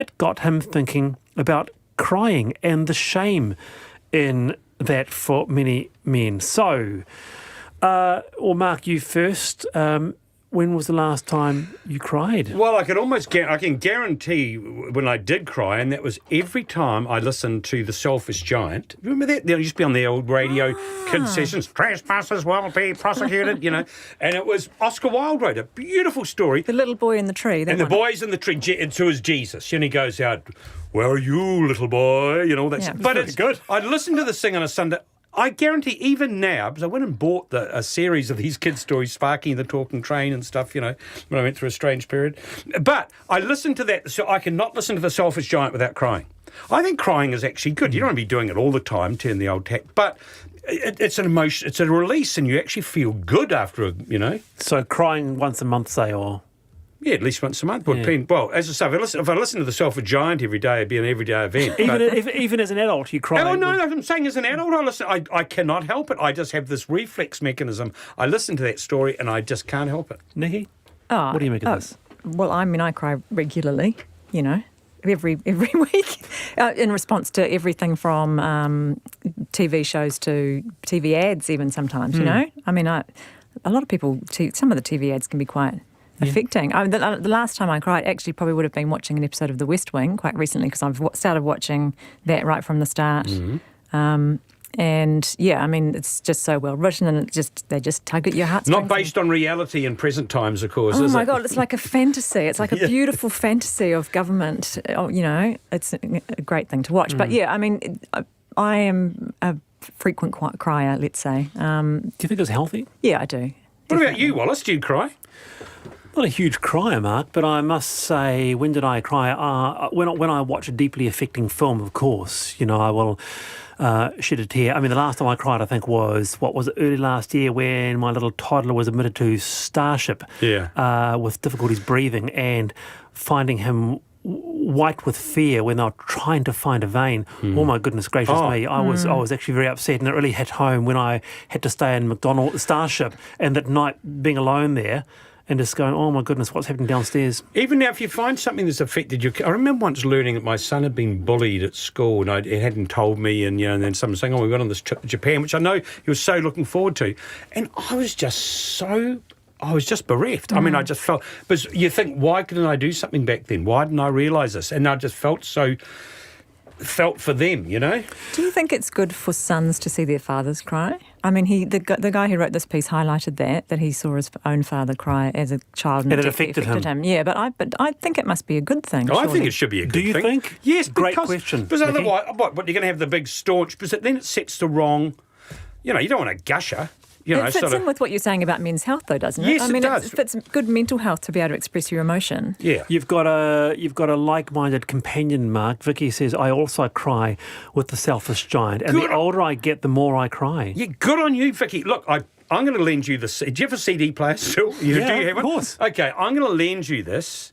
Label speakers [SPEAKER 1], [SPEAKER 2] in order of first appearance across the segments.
[SPEAKER 1] that got him thinking about crying and the shame in that for many men. So, Mark, you first. When was the last time you cried?
[SPEAKER 2] Well, I can guarantee when I did cry, and that was every time I listened to The Selfish Giant. Remember that? There used to be on the old radio kids sessions, trespassers will be prosecuted, and it was Oscar Wilde wrote a beautiful story.
[SPEAKER 3] The little boy in the tree.
[SPEAKER 2] And the boy's in the tree, and so is Jesus. And he goes out, "Where are you, little boy?" That's.
[SPEAKER 3] Yeah.
[SPEAKER 2] But it's good. I listened to this thing on a Sunday. I guarantee even now, because I went and bought a series of these kids' stories, Sparky the Talking Train and stuff, when I went through a strange period. But I listened to that, so I cannot listen to The Selfish Giant without crying. I think crying is actually good. You don't want to be doing it all the time, turn the old tap. But it's an emotion, it's a release, and you actually feel good after,
[SPEAKER 1] So crying once a month, say, or...
[SPEAKER 2] Yeah, at least once a month. Well, as I say, if I listen to The Selfish Giant every day, it'd be an everyday event.
[SPEAKER 1] Even as an adult, you cry.
[SPEAKER 2] Oh, no, I'm saying as an adult, I cannot help it. I just have this reflex mechanism. I listen to that story and I just can't help it.
[SPEAKER 1] Nikki, what do you make of this?
[SPEAKER 3] Well, I cry regularly, every week in response to everything from TV shows to TV ads even sometimes, a lot of people, some of the TV ads can be quite... affecting. The last time I cried actually probably would have been watching an episode of The West Wing quite recently, because I've started watching that right from the start. Mm-hmm. It's just so well written, and they just tug at your heartstrings.
[SPEAKER 2] Not based on reality in present times, of course, is it?
[SPEAKER 3] Oh my God, it's like a fantasy. It's like a beautiful fantasy of government. It's a great thing to watch. But I am a frequent crier, let's say.
[SPEAKER 1] Do you think it's healthy?
[SPEAKER 3] Yeah, I do.
[SPEAKER 2] What about you, Wallace? Do you cry?
[SPEAKER 1] Not a huge crier, Mark, but I must say, when did I cry? When I watch a deeply affecting film, of course, I will shed a tear. The last time I cried, I think, was early last year, when my little toddler was admitted to Starship with difficulties breathing, and finding him white with fear when they were trying to find a vein. Oh my goodness gracious me. I was actually very upset, and it really hit home when I had to stay in Starship, and that night being alone there and just going, oh my goodness, what's happening downstairs?
[SPEAKER 2] Even now, if you find something that's affected you... I remember once learning that my son had been bullied at school, and he hadn't told me, and then someone saying, we went on this trip to Japan, which I know he was so looking forward to. And I was just bereft. I just felt... But you think, why couldn't I do something back then? Why didn't I realise this? And I just felt for them,
[SPEAKER 3] Do you think it's good for sons to see their fathers cry? The guy who wrote this piece highlighted that he saw his own father cry as a child, and
[SPEAKER 1] it affected him.
[SPEAKER 3] Yeah, but I think it must be a good thing.
[SPEAKER 2] I think it should be a good thing.
[SPEAKER 1] Do you think?
[SPEAKER 2] Yes,
[SPEAKER 1] great question.
[SPEAKER 2] Because otherwise, what you're going to have the big staunch? Because then it sets the wrong. You don't want a gusher.
[SPEAKER 3] It fits in with what you're saying about men's health, though, doesn't it?
[SPEAKER 2] Yes, it does.
[SPEAKER 3] It's good mental health to be able to express your emotion.
[SPEAKER 2] Yeah.
[SPEAKER 1] You've got a like-minded companion, Mark. Vicky says, I also cry with The Selfish Giant. And the older I get, the more I cry.
[SPEAKER 2] Yeah, good on you, Vicky. Look, I'm going to lend you this. Do you have a CD player still? Do you have one?
[SPEAKER 1] Of course.
[SPEAKER 2] Okay, I'm going to lend you this.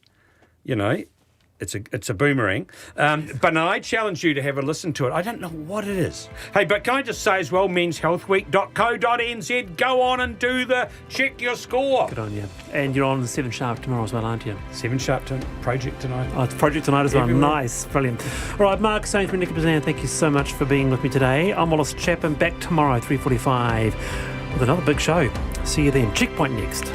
[SPEAKER 2] It's a boomerang. But I challenge you to have a listen to it. I don't know what it is. Hey, but can I just say as well, menshealthweek.co.nz, go on and do the check your score.
[SPEAKER 1] Good on you. And you're on 7 Sharp tomorrow as well, aren't you?
[SPEAKER 2] 7 Sharp project tonight.
[SPEAKER 1] Oh, it's project tonight as well.
[SPEAKER 2] Everywhere.
[SPEAKER 1] Nice. Brilliant. All right, Mark Sainsbury, Nicky Bazan, thank you so much for being with me today. I'm Wallace Chapman, back tomorrow, 3:45, with another big show. See you then. Checkpoint next.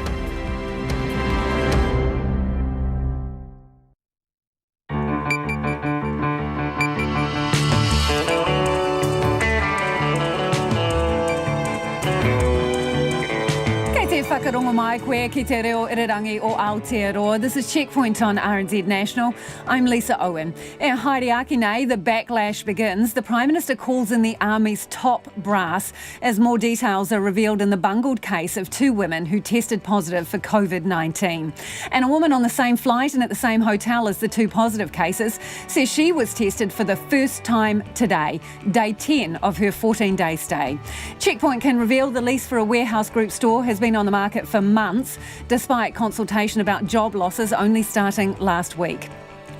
[SPEAKER 4] Whakarongo mai koe ki te reo irirangi o Aotearoa. This is Checkpoint on RNZ National. I'm Lisa Owen. E haere nei, the backlash begins. The Prime Minister calls in the Army's top brass as more details are revealed in the bungled case of 2 women who tested positive for COVID-19. And a woman on the same flight and at the same hotel as the 2 positive cases says she was tested for the first time today, day 10 of her 14-day stay. Checkpoint can reveal the lease for a warehouse group store has been on the market for months, despite consultation about job losses only starting last week.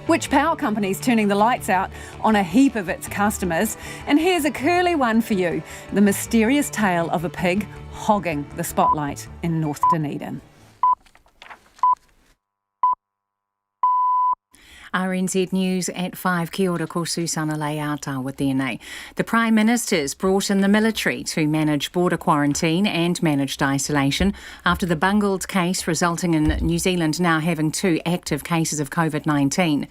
[SPEAKER 4] Which power company is turning the lights out on a heap of its customers? And here's a curly one for you, the mysterious tale of a pig hogging the spotlight in North Dunedin.
[SPEAKER 5] RNZ News at 5. Kia ora, ko Susana Leata with DNA. The Prime Minister's brought in the military to manage border quarantine and managed isolation after the bungled case resulting in New Zealand now having 2 active cases of COVID-19.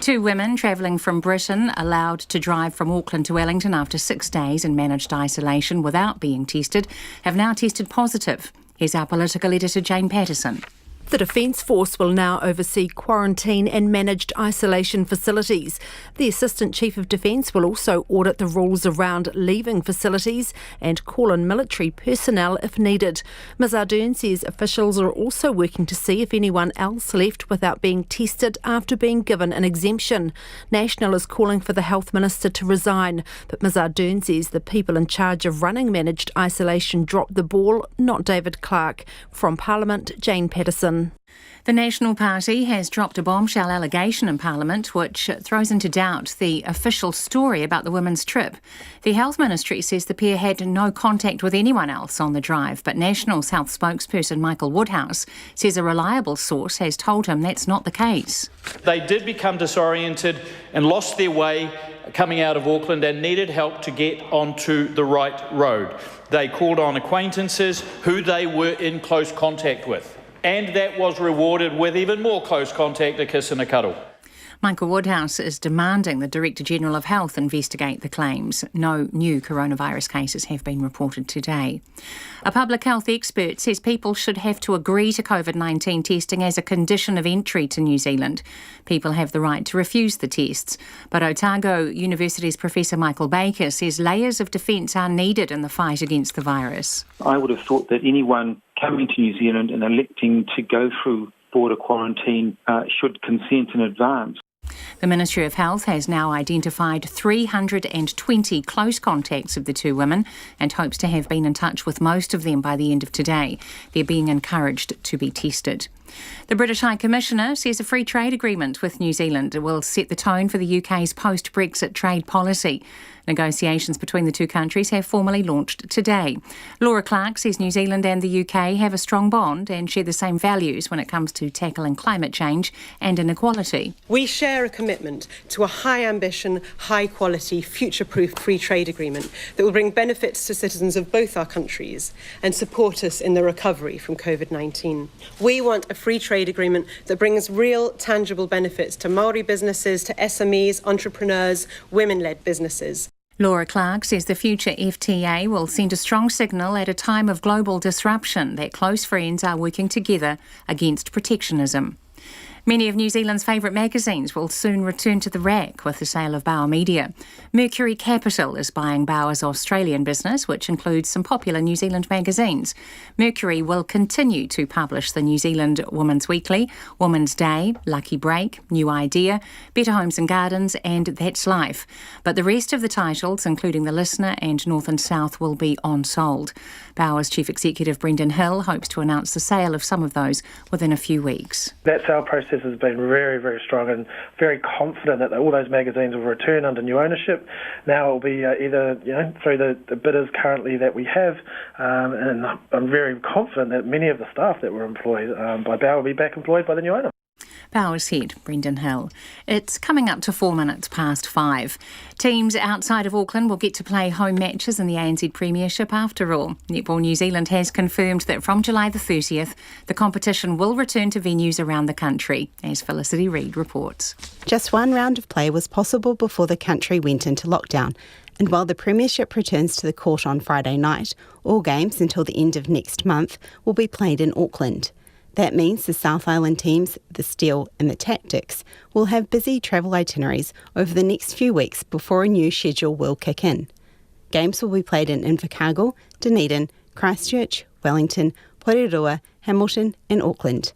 [SPEAKER 5] 2 women travelling from Britain allowed to drive from Auckland to Wellington after 6 days in managed isolation without being tested have now tested positive. Here's our political editor Jane Patterson.
[SPEAKER 6] The Defence Force will now oversee quarantine and managed isolation facilities. The Assistant Chief of Defence will also audit the rules around leaving facilities and call in military personnel if needed. Ms Ardern says officials are also working to see if anyone else left without being tested after being given an exemption. National is calling for the Health Minister to resign, but Ms Ardern says the people in charge of running managed isolation dropped the ball, not David Clark. From Parliament, Jane Patterson.
[SPEAKER 5] The National Party has dropped a bombshell allegation in Parliament which throws into doubt the official story about the women's trip. The Health Ministry says the pair had no contact with anyone else on the drive, but National's health spokesperson Michael Woodhouse says a reliable source has told him that's not the case.
[SPEAKER 7] They did become disoriented and lost their way coming out of Auckland and needed help to get onto the right road. They called on acquaintances who they were in close contact with. And that was rewarded with even more close contact, a kiss and a cuddle.
[SPEAKER 5] Michael Woodhouse is demanding the Director-General of Health investigate the claims. No new coronavirus cases have been reported today. A public health expert says people should have to agree to COVID-19 testing as a condition of entry to New Zealand. People have the right to refuse the tests. But Otago University's Professor Michael Baker says layers of defence are needed in the fight against the virus.
[SPEAKER 8] I would have thought that anyone coming to New Zealand and electing to go through border quarantine should consent in advance.
[SPEAKER 5] The Ministry of Health has now identified 320 close contacts of the 2 women and hopes to have been in touch with most of them by the end of today. They're being encouraged to be tested. The British High Commissioner says a free trade agreement with New Zealand will set the tone for the UK's post-Brexit trade policy. Negotiations between the 2 countries have formally launched today. Laura Clark says New Zealand and the UK have a strong bond and share the same values when it comes to tackling climate change and inequality.
[SPEAKER 9] We share a commitment to a high ambition, high quality, future-proof free trade agreement that will bring benefits to citizens of both our countries and support us in the recovery from COVID-19. We want a free trade agreement that brings real, tangible benefits to Māori businesses, to SMEs, entrepreneurs, women-led businesses.
[SPEAKER 5] Laura Clark says the future FTA will send a strong signal at a time of global disruption that close friends are working together against protectionism. Many of New Zealand's favourite magazines will soon return to the rack with the sale of Bauer Media. Mercury Capital is buying Bauer's Australian business, which includes some popular New Zealand magazines. Mercury will continue to publish the New Zealand Women's Weekly, Women's Day, Lucky Break, New Idea, Better Homes and Gardens and That's Life. But the rest of the titles, including The Listener and North and South, will be on-sold. Bauer's Chief Executive Brendan Hill hopes to announce the sale of some of those within a few weeks.
[SPEAKER 10] That sale process has been very, very strong and very confident that all those magazines will return under new ownership. Now it will be either through the bidders currently that we have, and I'm very confident that many of the staff that were employed by Bauer will be back employed by the new owner.
[SPEAKER 5] Bauer's head, Brendan Hill. It's coming up to 4 minutes past 5. Teams outside of Auckland will get to play home matches in the ANZ Premiership after all. Netball New Zealand has confirmed that from July the 30th, the competition will return to venues around the country, as Felicity Reid reports.
[SPEAKER 11] Just one round of play was possible before the country went into lockdown. And while the Premiership returns to the court on Friday night, all games until the end of next month will be played in Auckland. That means the South Island teams, the Steel and the Tactics, will have busy travel itineraries over the next few weeks before a new schedule will kick in. Games will be played in Invercargill, Dunedin, Christchurch, Wellington, Porirua, Hamilton and Auckland.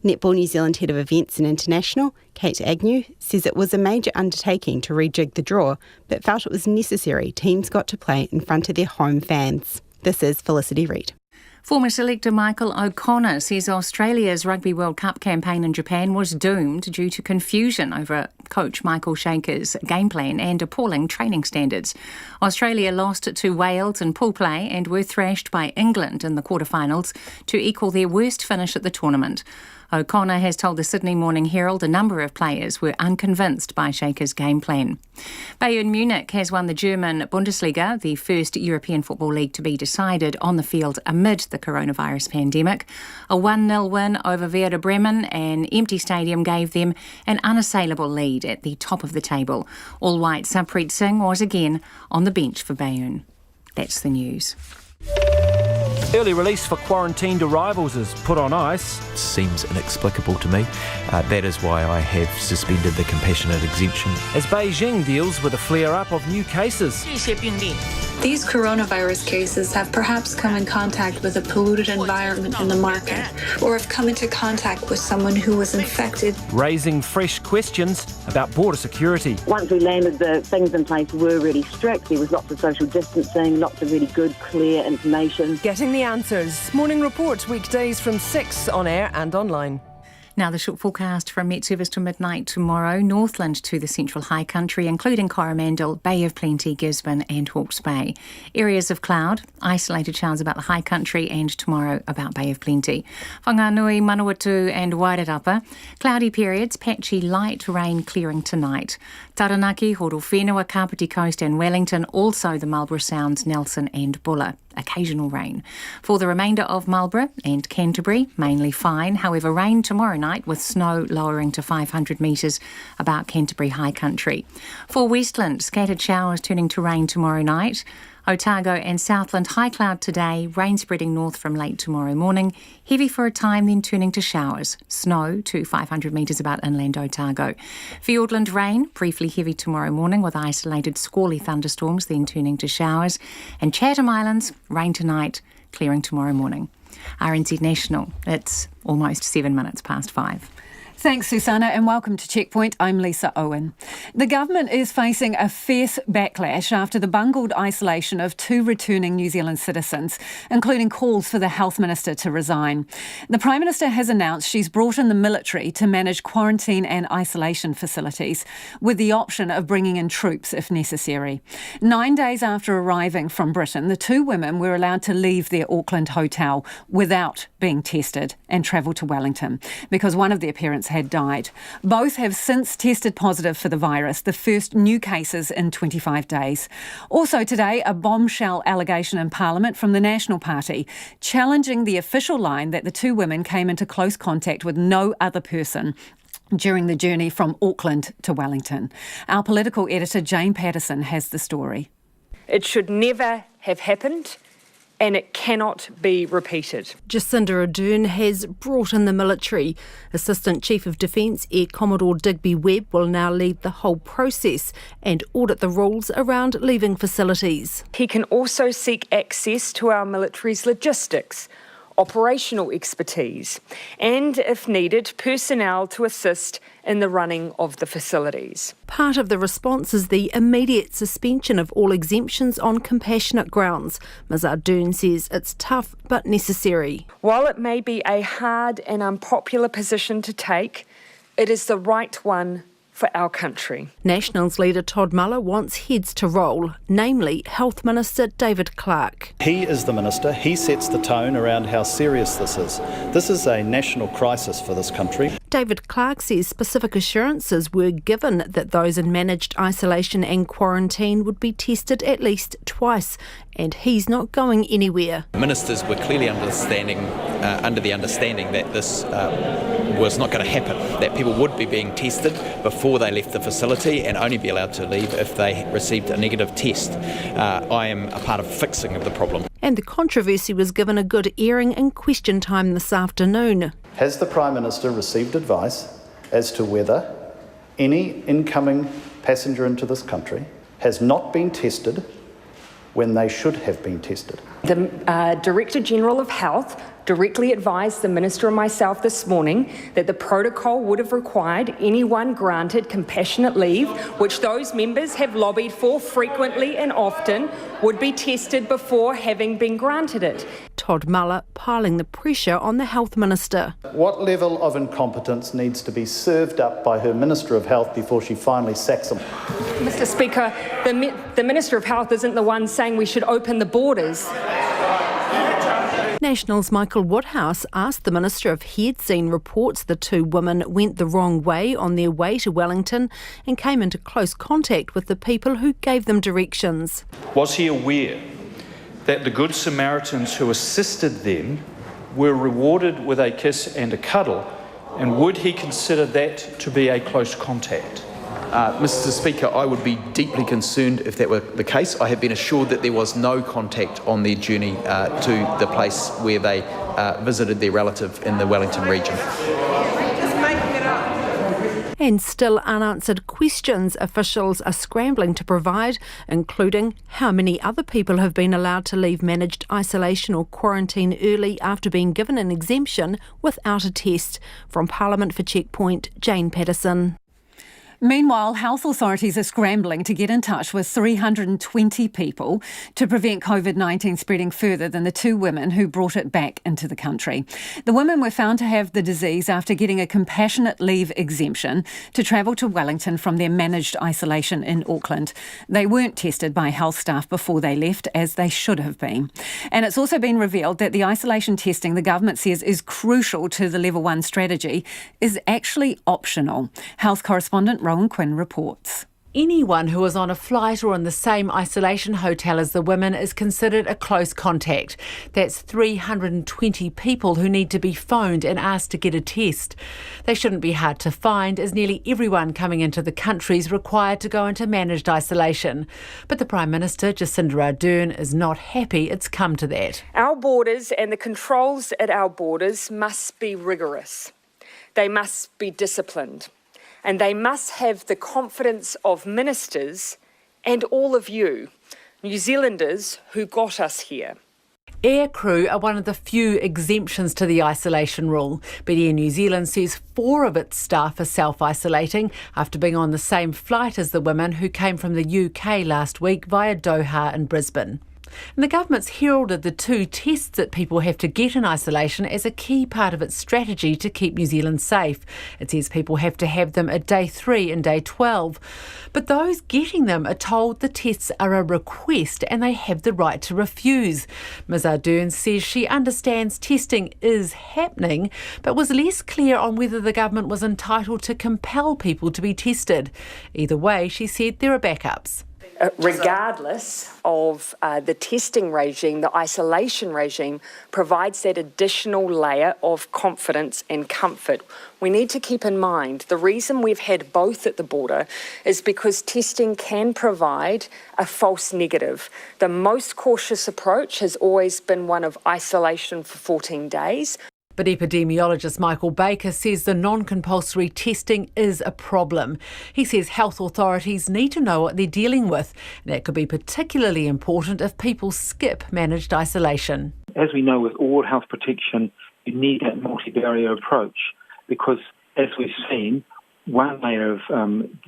[SPEAKER 11] Netball New Zealand Head of Events and International, Kate Agnew, says it was a major undertaking to rejig the draw, but felt it was necessary teams got to play in front of their home fans. This is Felicity Reid.
[SPEAKER 5] Former selector Michael O'Connor says Australia's Rugby World Cup campaign in Japan was doomed due to confusion over coach Michael Shaker's game plan and appalling training standards. Australia lost to Wales in pool play and were thrashed by England in the quarterfinals to equal their worst finish at the tournament. O'Connor has told the Sydney Morning Herald a number of players were unconvinced by Shaker's game plan. Bayern Munich has won the German Bundesliga, the first European football league to be decided on the field amid the coronavirus pandemic. A 1-0 win over Werder Bremen, an empty stadium, gave them an unassailable lead at the top of the table. All-white Sarpreet Singh was again on the bench for Bayern. That's the news.
[SPEAKER 12] Early release for quarantined arrivals is put on ice.
[SPEAKER 13] Seems inexplicable to me. That is why I have suspended the compassionate exemption.
[SPEAKER 12] As Beijing deals with a flare-up of new cases.
[SPEAKER 14] These coronavirus cases have perhaps come in contact with a polluted environment in the market, or have come into contact with someone who was infected.
[SPEAKER 12] Raising fresh questions about border security.
[SPEAKER 15] Once we landed, the things in place were really strict. There was lots of social distancing, lots of really good, clear information.
[SPEAKER 16] Getting the answers. Morning Report, weekdays from 6 on air and online.
[SPEAKER 5] Now the short forecast from Met Service to midnight tomorrow. Northland to the central high country, including Coromandel, Bay of Plenty, Gisborne and Hawke's Bay. Areas of cloud, isolated showers about the high country, and tomorrow about Bay of Plenty. Whanganui, Manawatu and Wairarapa. Cloudy periods, patchy light rain clearing tonight. Taranaki, Horowhenua, Kapiti Coast and Wellington, also the Marlborough Sounds, Nelson and Buller. Occasional rain. For the remainder of Marlborough and Canterbury, mainly fine. However, rain tomorrow night with snow lowering to 500 metres about Canterbury High Country. For Westland, scattered showers turning to rain tomorrow night. Otago and Southland, high cloud today, rain spreading north from late tomorrow morning, heavy for a time then turning to showers, snow to 500 metres about inland Otago. Fiordland, rain, briefly heavy tomorrow morning with isolated squally thunderstorms then turning to showers, and Chatham Islands, rain tonight, clearing tomorrow morning. RNZ National, it's almost 7 minutes past 5.
[SPEAKER 4] Thanks, Susanna, and welcome to Checkpoint. I'm Lisa Owen. The government is facing a fierce backlash after the bungled isolation of 2 returning New Zealand citizens, including calls for the Health Minister to resign. The Prime Minister has announced she's brought in the military to manage quarantine and isolation facilities, with the option of bringing in troops if necessary. 9 days after arriving from Britain, the 2 women were allowed to leave their Auckland hotel without being tested and travel to Wellington because one of their parents had died. Both have since tested positive for the virus, the first new cases in 25 days. Also today, a bombshell allegation in Parliament from the National Party, challenging the official line that the 2 women came into close contact with no other person during the journey from Auckland to Wellington. Our political editor, Jane Patterson, has the story.
[SPEAKER 17] It should never have happened, and it cannot be repeated.
[SPEAKER 6] Jacinda Ardern has brought in the military. Assistant Chief of Defence Air Commodore Digby Webb will now lead the whole process and audit the rules around leaving facilities.
[SPEAKER 17] He can also seek access to our military's logistics, operational expertise, and, if needed, personnel to assist in the running of the facilities.
[SPEAKER 6] Part of the response is the immediate suspension of all exemptions on compassionate grounds. Ms Ardern says it's tough but necessary.
[SPEAKER 17] While it may be a hard and unpopular position to take, it is the right one for our country.
[SPEAKER 6] Nationals leader Todd Muller wants heads to roll, namely Health Minister David Clark.
[SPEAKER 18] He is the minister. He sets the tone around how serious this is. This is a national crisis for this country.
[SPEAKER 6] David Clark says specific assurances were given that those in managed isolation and quarantine would be tested at least twice, and he's not going anywhere.
[SPEAKER 19] Ministers were clearly under the understanding that this was not going to happen, that people would be being tested before they left the facility and only be allowed to leave if they received a negative test. I am a part of fixing of the problem.
[SPEAKER 6] And the controversy was given a good airing in question time this afternoon.
[SPEAKER 18] Has the Prime Minister received advice as to whether any incoming passenger into this country has not been tested when they should have been tested?
[SPEAKER 17] The Director General of Health directly advised the Minister and myself this morning that the protocol would have required anyone granted compassionate leave, which those members have lobbied for frequently and often, would be tested before having been granted it.
[SPEAKER 6] Todd Muller piling the pressure on the Health Minister.
[SPEAKER 18] What level of incompetence needs to be served up by her Minister of Health before she finally sacks him?
[SPEAKER 17] Mr. Speaker, the Minister of Health isn't the one saying we should open the borders.
[SPEAKER 6] National's Michael Woodhouse asked the Minister if he'd seen reports the two women went the wrong way on their way to Wellington and came into close contact with the people who gave them directions.
[SPEAKER 7] Was he aware that the Good Samaritans who assisted them were rewarded with a kiss and a cuddle, and would he consider that to be a close contact?
[SPEAKER 13] Mr. Speaker, I would be deeply concerned if that were the case. I have been assured that there was no contact on their journey to the place where they visited their relative in the Wellington region.
[SPEAKER 6] And still unanswered questions officials are scrambling to provide, including how many other people have been allowed to leave managed isolation or quarantine early after being given an exemption without a test. From Parliament for Checkpoint, Jane Patterson.
[SPEAKER 4] Meanwhile, health authorities are scrambling to get in touch with 320 people to prevent COVID-19 spreading further than the two women who brought it back into the country. The women were found to have the disease after getting a compassionate leave exemption to travel to Wellington from their managed isolation in Auckland. They weren't tested by health staff before they left, as they should have been. And it's also been revealed that the isolation testing the government says is crucial to the Level 1 strategy is actually optional. Health correspondent Rowan Quinn reports.
[SPEAKER 20] Anyone who is on a flight or in the same isolation hotel as the women is considered a close contact. That's 320 people who need to be phoned and asked to get a test. They shouldn't be hard to find, as nearly everyone coming into the country is required to go into managed isolation. But the Prime Minister, Jacinda Ardern, is not happy it's come to that.
[SPEAKER 17] Our borders and the controls at our borders must be rigorous. They must be disciplined. And they must have the confidence of ministers and all of you, New Zealanders who got us here.
[SPEAKER 20] Aircrew are one of the few exemptions to the isolation rule, but Air New Zealand says 4 of its staff are self-isolating after being on the same flight as the women who came from the UK last week via Doha and Brisbane. And the government's heralded the 2 tests that people have to get in isolation as a key part of its strategy to keep New Zealand safe. It says people have to have them at day 3 and day 12. But those getting them are told the tests are a request and they have the right to refuse. Ms Ardern says she understands testing is happening, but was less clear on whether the government was entitled to compel people to be tested. Either way, she said there are backups.
[SPEAKER 17] Regardless of the testing regime, the isolation regime provides that additional layer of confidence and comfort. We need to keep in mind the reason we've had both at the border is because testing can provide a false negative. The most cautious approach has always been one of isolation for 14 days.
[SPEAKER 20] But epidemiologist Michael Baker says the non-compulsory testing is a problem. He says health authorities need to know what they're dealing with. That could be particularly important if people skip managed isolation.
[SPEAKER 8] As we know with all health protection, you need that multi-barrier approach because, as we've seen, one layer of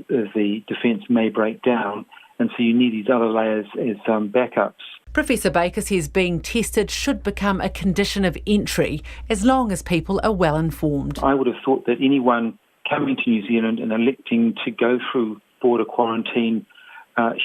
[SPEAKER 8] the defence may break down, and so you need these other layers as backups.
[SPEAKER 20] Professor Baker says being tested should become a condition of entry as long as people are well informed.
[SPEAKER 8] I would have thought that anyone coming to New Zealand and electing to go through border quarantine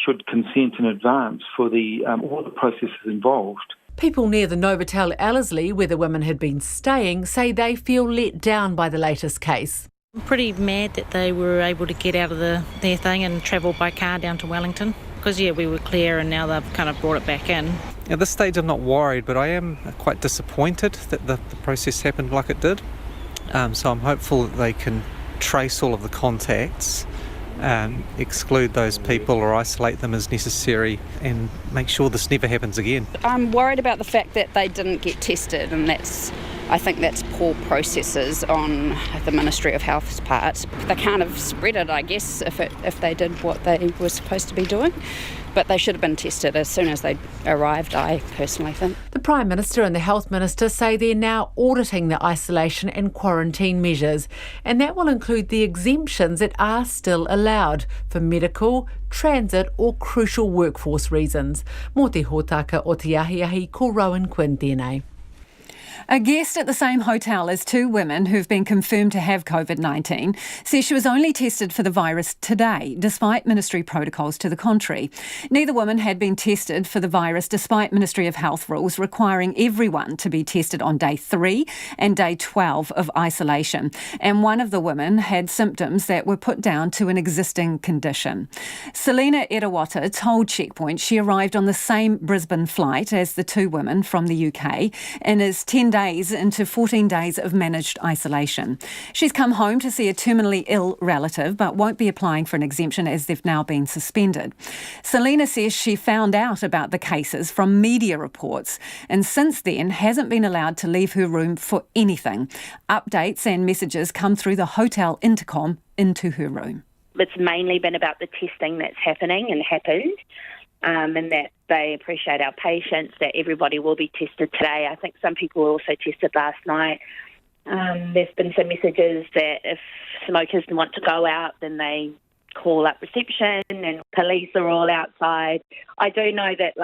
[SPEAKER 8] should consent in advance for all the processes involved.
[SPEAKER 20] People near the Novotel Ellerslie, where the women had been staying, say they feel let down by the latest case.
[SPEAKER 21] I'm pretty mad that they were able to get out of their thing and travel by car down to Wellington. Because, we were clear and now they've kind of brought it back in.
[SPEAKER 22] At this stage, I'm not worried, but I am quite disappointed that the process happened like it did. So I'm hopeful that they can trace all of the contacts, exclude those people or isolate them as necessary and make sure this never happens again.
[SPEAKER 23] I'm worried about the fact that they didn't get tested, and I think that's poor processes on the Ministry of Health's part. They can't have spread it, I guess, if they did what they were supposed to be doing. But they should have been tested as soon as they arrived, I personally think.
[SPEAKER 20] The Prime Minister and the Health Minister say they're now auditing the isolation and quarantine measures, and that will include the exemptions that are still allowed for medical, transit or crucial workforce reasons. Mō te hōtaka o te ahiahi ko Rowan Quinn tēnei.
[SPEAKER 4] A guest at the same hotel as two women who've been confirmed to have COVID-19 says she was only tested for the virus today, despite ministry protocols to the contrary. Neither woman had been tested for the virus despite Ministry of Health rules requiring everyone to be tested on day 3 and day 12 of isolation. And one of the women had symptoms that were put down to an existing condition. Selena Edawata told Checkpoint she arrived on the same Brisbane flight as the two women from the UK and is 10 days into 14 days of managed isolation. She's come home to see a terminally ill relative but won't be applying for an exemption as they've now been suspended. Selena says she found out about the cases from media reports and since then hasn't been allowed to leave her room for anything. Updates and messages come through the hotel intercom into her room.
[SPEAKER 1] It's mainly been about the testing that's happening and happened. And that they appreciate our patience, that everybody will be tested today. I think some people were also tested last night. There's been some messages that if smokers want to go out, then they call up reception and police are all outside. I do know that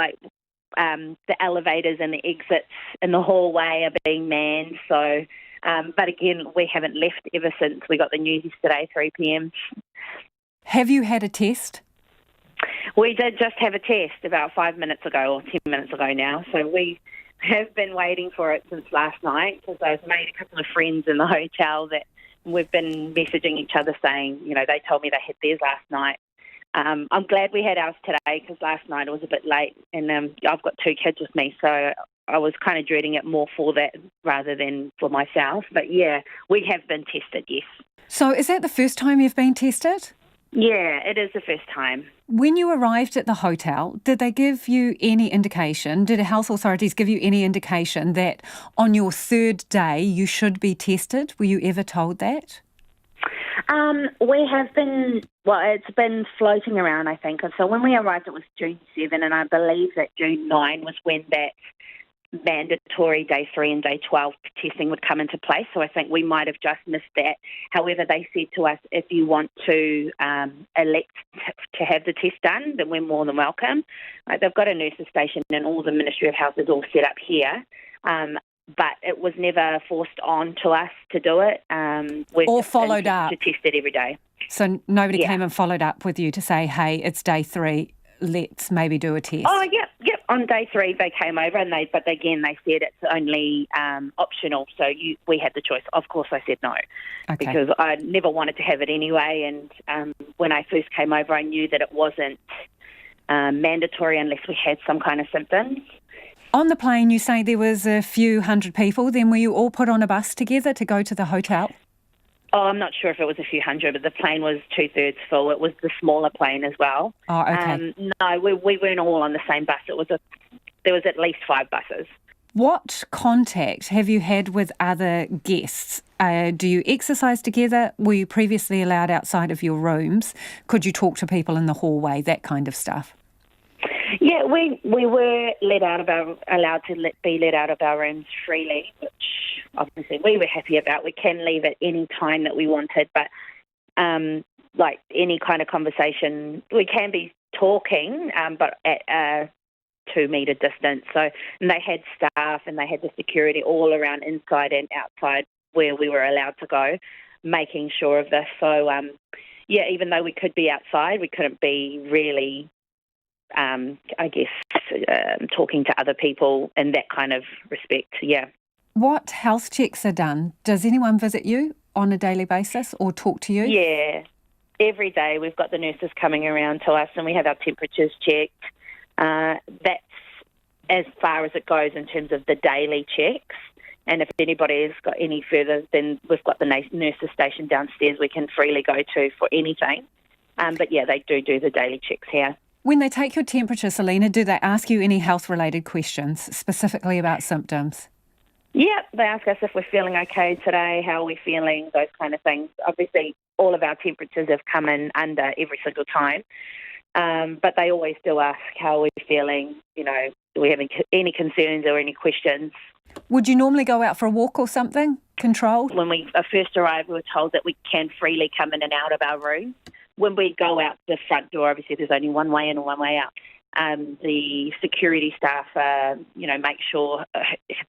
[SPEAKER 1] the elevators and the exits in the hallway are being manned. So, but again, we haven't left ever since we got the news yesterday, 3 p.m.
[SPEAKER 4] Have you had a test?
[SPEAKER 1] We did just have a test about 5 minutes ago or 10 minutes ago now. So we have been waiting for it since last night because I've made a couple of friends in the hotel that we've been messaging each other saying, they told me they had theirs last night. I'm glad we had ours today because last night it was a bit late and I've got 2 kids with me, so I was kind of dreading it more for that rather than for myself. But yeah, we have been tested, yes.
[SPEAKER 4] So is that the first time you've been tested?
[SPEAKER 1] Yeah, it is the first time.
[SPEAKER 4] When you arrived at the hotel, did they give you any indication, did the health authorities give you any indication that on your 3rd day you should be tested? Were you ever told that?
[SPEAKER 1] We have been, it's been floating around, I think. So when we arrived, it was June 7, and I believe that June 9 was when that mandatory day 3 and day 12 testing would come into place. So I think we might have just missed that. However, they said to us, if you want to elect to have the test done, then we're more than welcome. They've got a nurses station and all the Ministry of Health is all set up here. But it was never forced on to us to do it.
[SPEAKER 4] Or followed up.
[SPEAKER 1] To test it every day.
[SPEAKER 4] So nobody came and followed up with you to say, hey, it's day 3, let's maybe do a test.
[SPEAKER 1] Oh, yep. On day 3, they came over, and they said it's only optional. So we had the choice. Of course, I said no, because I never wanted to have it anyway. And when I first came over, I knew that it wasn't mandatory unless we had some kind of symptoms.
[SPEAKER 4] On the plane, you say there was a few hundred people. Then were you all put on a bus together to go to the hotel?
[SPEAKER 1] Oh, I'm not sure if it was a few hundred, but the plane was 2/3 full. It was the smaller plane as well.
[SPEAKER 4] Oh, okay.
[SPEAKER 1] No, we weren't all on the same bus. There was at least 5 buses.
[SPEAKER 4] What contact have you had with other guests? Do you exercise together? Were you previously allowed outside of your rooms? Could you talk to people in the hallway, that kind of stuff?
[SPEAKER 1] Yeah, we were allowed to be let out of our rooms freely, which obviously we were happy about. We can leave at any time that we wanted, but any kind of conversation, we can be talking, but at a 2-metre distance. So, and they had staff and they had the security all around inside and outside where we were allowed to go, making sure of this. So, even though we could be outside, we couldn't be really talking to other people in that kind of respect, yeah.
[SPEAKER 4] What health checks are done? Does anyone visit you on a daily basis or talk to you?
[SPEAKER 1] Yeah, every day we've got the nurses coming around to us and we have our temperatures checked. That's as far as it goes in terms of the daily checks. And if anybody has got any further, then we've got the nurses station downstairs we can freely go to for anything. But yeah, they do the daily checks here.
[SPEAKER 4] When they take your temperature, Selena, do they ask you any health-related questions, specifically about symptoms?
[SPEAKER 1] Yeah, they ask us if we're feeling okay today, how are we feeling, those kind of things. Obviously, all of our temperatures have come in under every single time, but they always do ask how are we feeling, do we have any concerns or any questions.
[SPEAKER 4] Would you normally go out for a walk or something, controlled?
[SPEAKER 1] When we first arrived, we were told that we can freely come in and out of our room. When we go out the front door, obviously there's only one way in and one way out. The security staff, make sure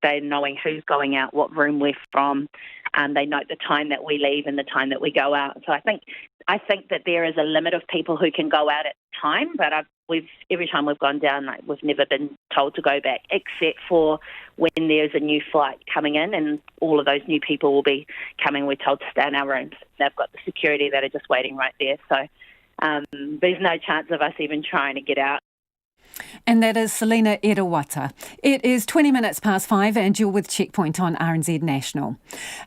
[SPEAKER 1] they're knowing who's going out, what room we're from. They note the time that we leave and the time that we go out. So I think that there is a limit of people who can go out at the time, but every time we've gone down, we've never been told to go back, except for when there's a new flight coming in and all of those new people will be coming. We're told to stay in our rooms. They've got the security that are just waiting right there. So there's no chance of us even trying to get out.
[SPEAKER 4] And that is Selina Erawata. It is 20 minutes past 5 and you're with Checkpoint on RNZ National.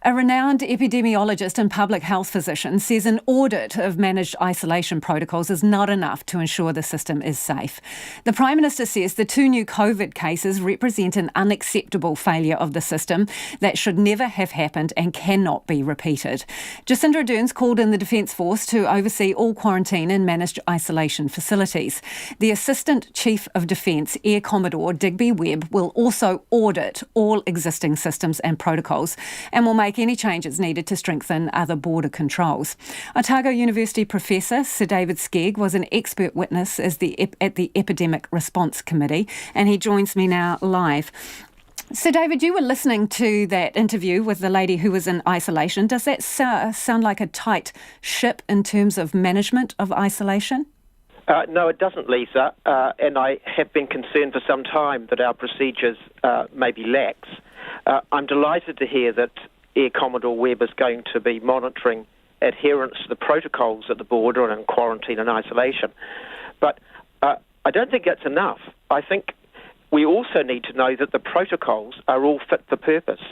[SPEAKER 4] A renowned epidemiologist and public health physician says an audit of managed isolation protocols is not enough to ensure the system is safe. The Prime Minister says the 2 new COVID cases represent an unacceptable failure of the system that should never have happened and cannot be repeated. Jacinda Ardern's called in the Defence Force to oversee all quarantine and managed isolation facilities. The Assistant Chief of Defence, Air Commodore Digby Webb, will also audit all existing systems and protocols and will make any changes needed to strengthen other border controls. Otago University Professor Sir David Skegg was an expert witness at the Epidemic Response Committee, and he joins me now live. So, David, you were listening to that interview with the lady who was in isolation. Does that sound like a tight ship in terms of management of isolation?
[SPEAKER 2] No, it doesn't, Lisa, and I have been concerned for some time that our procedures may be lax. I'm delighted to hear that Air Commodore Webb is going to be monitoring adherence to the protocols at the border and in quarantine and isolation. But I don't think that's enough. I think we also need to know that the protocols are all fit for purpose.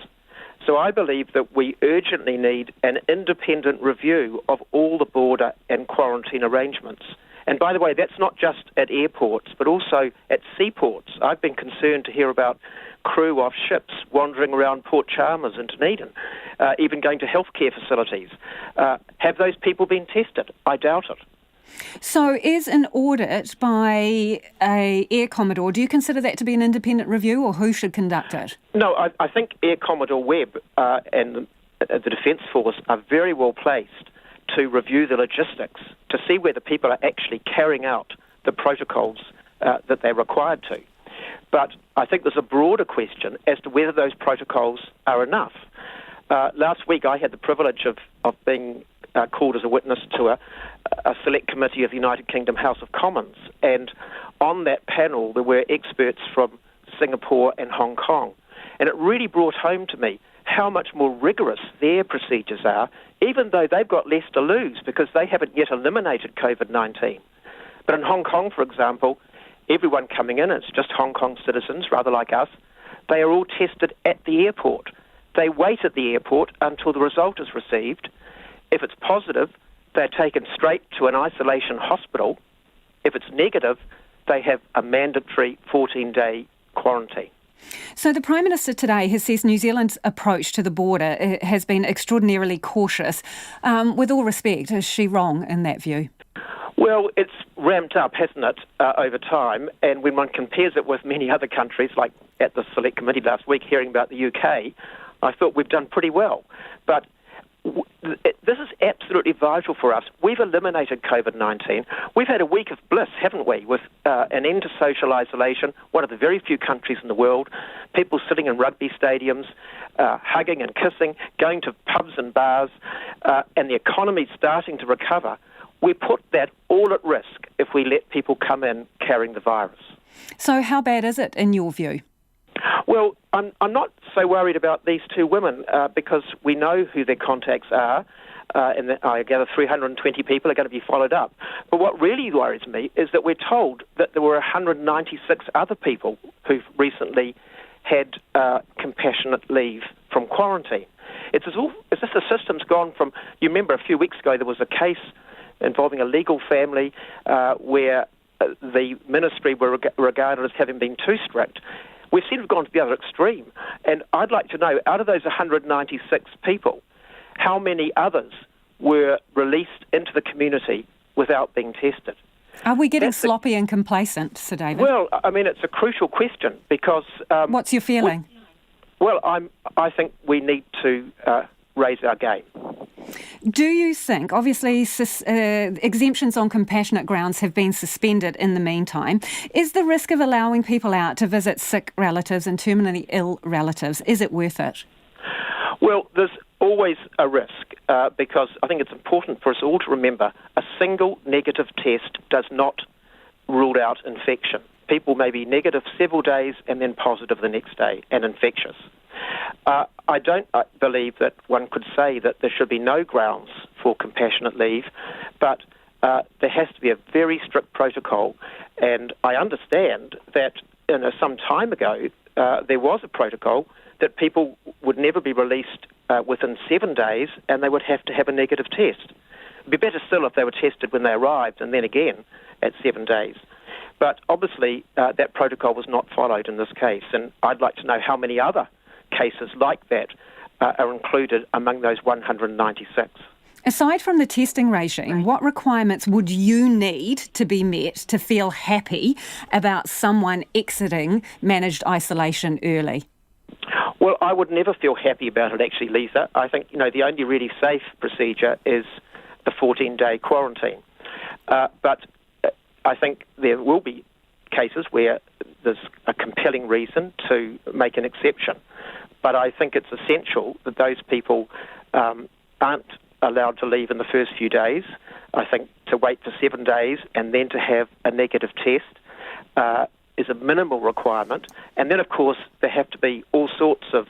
[SPEAKER 2] So I believe that we urgently need an independent review of all the border and quarantine arrangements. And by the way, that's not just at airports, but also at seaports. I've been concerned to hear about crew off ships wandering around Port Chalmers and Dunedin, even going to healthcare facilities. Have those people been tested? I doubt it.
[SPEAKER 4] So is an audit by a Air Commodore, do you consider that to be an independent review, or who should conduct it?
[SPEAKER 2] No, I think Air Commodore Webb and the Defence Force are very well placed to review the logistics, to see whether people are actually carrying out the protocols that they're required to. But I think there's a broader question as to whether those protocols are enough. Last week I had the privilege of being called as a witness to a select committee of the United Kingdom House of Commons, and on that panel there were experts from Singapore and Hong Kong. And it really brought home to me how much more rigorous their procedures are, even though they've got less to lose because they haven't yet eliminated COVID-19. But in Hong Kong, for example, everyone coming in, it's just Hong Kong citizens, rather like us, they are all tested at the airport. They wait at the airport until the result is received. If it's positive, they're taken straight to an isolation hospital. If it's negative, they have a mandatory 14-day quarantine.
[SPEAKER 4] So the Prime Minister today has said New Zealand's approach to the border has been extraordinarily cautious. With all respect, is she wrong in that view?
[SPEAKER 2] Well, it's ramped up, hasn't it, over time? And when one compares it with many other countries, like at the Select Committee last week hearing about the UK, I thought we've done pretty well. But this is absolutely vital for us. We've eliminated COVID-19. We've had a week of bliss, haven't we, with an end to social isolation, one of the very few countries in the world, people sitting in rugby stadiums, hugging and kissing, going to pubs and bars, and the economy starting to recover. We put that all at risk if we let people come in carrying the virus. So how bad is it in your view? Well, I'm not so worried about these two women because we know who their contacts are, and I gather 320 people are going to be followed up. But what really worries me is that we're told that there were 196 other people who've recently had compassionate leave from quarantine. It's as if the system's gone from, you remember a few weeks ago there was a case involving a legal family where the ministry were regarded as having been too strict. We seem to have gone to the other extreme. And I'd like to know, out of those 196 people, how many others were released into the community without being tested? Are we getting sloppy and complacent, Sir David? Well, I mean, it's a crucial question because... What's your feeling? I think we need to raise our game.
[SPEAKER 4] Do you think, obviously, exemptions on compassionate grounds have been suspended in the meantime, is the risk of allowing people out to visit sick relatives and terminally ill relatives, is it worth it?
[SPEAKER 2] Well, there's always a risk because I think it's important for us all to remember a single negative test does not rule out infection. People may be negative several days and then positive the next day and infectious. I don't believe that one could say that there should be no grounds for compassionate leave, but there has to be a very strict protocol. And I understand that some time ago there was a protocol that people would never be released within 7 days and they would have to have a negative test. It would be better still if they were tested when they arrived and then again at 7 days. But obviously that protocol was not followed in this case, and I'd like to know how many other cases like that are included among those 196.
[SPEAKER 4] Aside from the testing regime, what requirements would you need to be met to feel happy about someone exiting managed isolation early?
[SPEAKER 2] Well, I would never feel happy about it, actually, Lisa. I think, the only really safe procedure is the 14-day quarantine. But I think there will be cases where there's a compelling reason to make an exception. But I think it's essential that those people aren't allowed to leave in the first few days. I think to wait for 7 days and then to have a negative test is a minimal requirement. And then, of course, there have to be all sorts of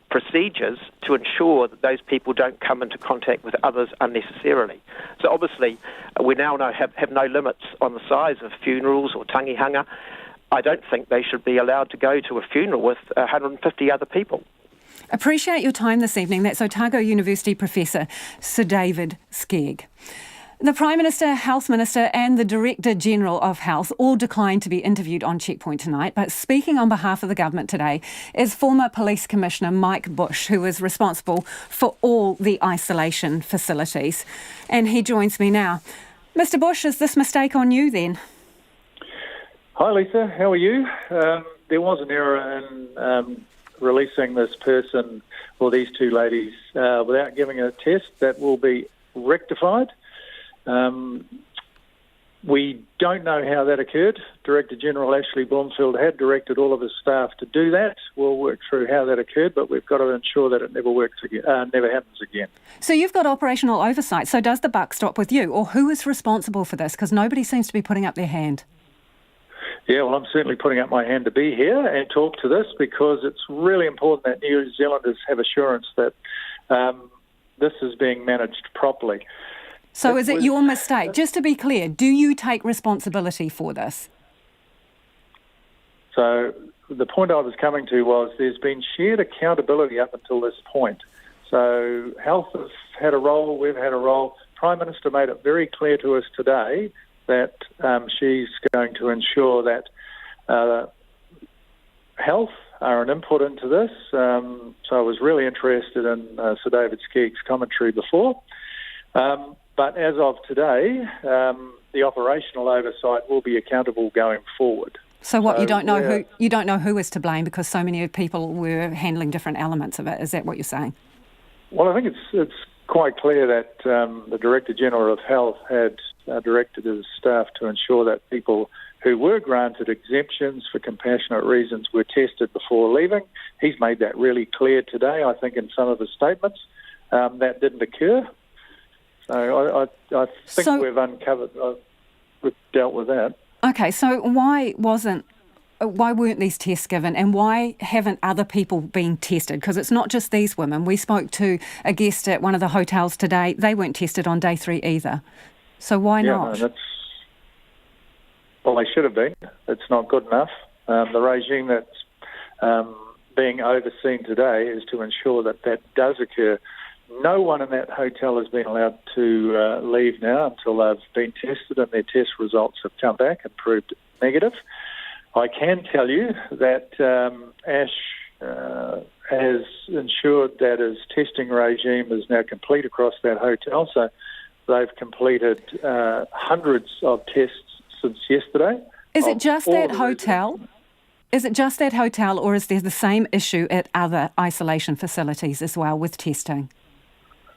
[SPEAKER 2] procedures to ensure that those people don't come into contact with others unnecessarily. So obviously, we now have no limits on the size of funerals or tangihanga. I don't think they should be allowed to go to a funeral with 150 other people.
[SPEAKER 4] Appreciate your time this evening. That's Otago University Professor Sir David Skegg. The Prime Minister, Health Minister and the Director General of Health all declined to be interviewed on Checkpoint tonight, but speaking on behalf of the government today is former Police Commissioner Mike Bush, who is responsible for all the isolation facilities. And he joins me now. Mr Bush, is this mistake on you then?
[SPEAKER 3] Hi Lisa, how are you? There was an error in releasing this person or these two ladies without giving a test. That will be rectified. We don't know how that occurred. Director General Ashley Blomfield had directed all of his staff to do that. We'll work through how that occurred, but we've got to ensure that it never never happens again.
[SPEAKER 4] So you've got operational oversight. So does the buck stop with you, or who is responsible for this? Because nobody seems to be putting up their hand.
[SPEAKER 3] Yeah, well, I'm certainly putting up my hand to be here and talk to this because it's really important that New Zealanders have assurance that this is being managed properly.
[SPEAKER 4] So is it your mistake? Just to be clear, do you take responsibility for this?
[SPEAKER 3] So the point I was coming to was there's been shared accountability up until this point. So Health has had a role, we've had a role. Prime Minister made it very clear to us today that she's going to ensure that health are an input into this. So I was really interested in Sir David Skegg's commentary before. But as of today, the operational oversight will be accountable going forward.
[SPEAKER 4] So what, you don't know who is to blame because so many people were handling different elements of it. Is that what you're saying?
[SPEAKER 3] Well, I think it's quite clear that the Director General of Health had directed his staff to ensure that people who were granted exemptions for compassionate reasons were tested before leaving. He's made that really clear today, I think, in some of his statements. That didn't occur. So I think we've uncovered, we've dealt with that.
[SPEAKER 4] Okay, so why weren't these tests given and why haven't other people been tested? Because it's not just these women. We spoke to a guest at one of the hotels today. They weren't tested on day 3 either. So why not?
[SPEAKER 3] No, well, they should have been. It's not good enough. The regime that's being overseen today is to ensure that that does occur. No one in that hotel has been allowed to leave now until they've been tested and their test results have come back and proved negative. I can tell you that Ash has ensured that his testing regime is now complete across that hotel. So they've completed hundreds of tests since yesterday.
[SPEAKER 4] Is it just that hotel? Is it just that hotel, or is there the same issue at other isolation facilities as well with testing?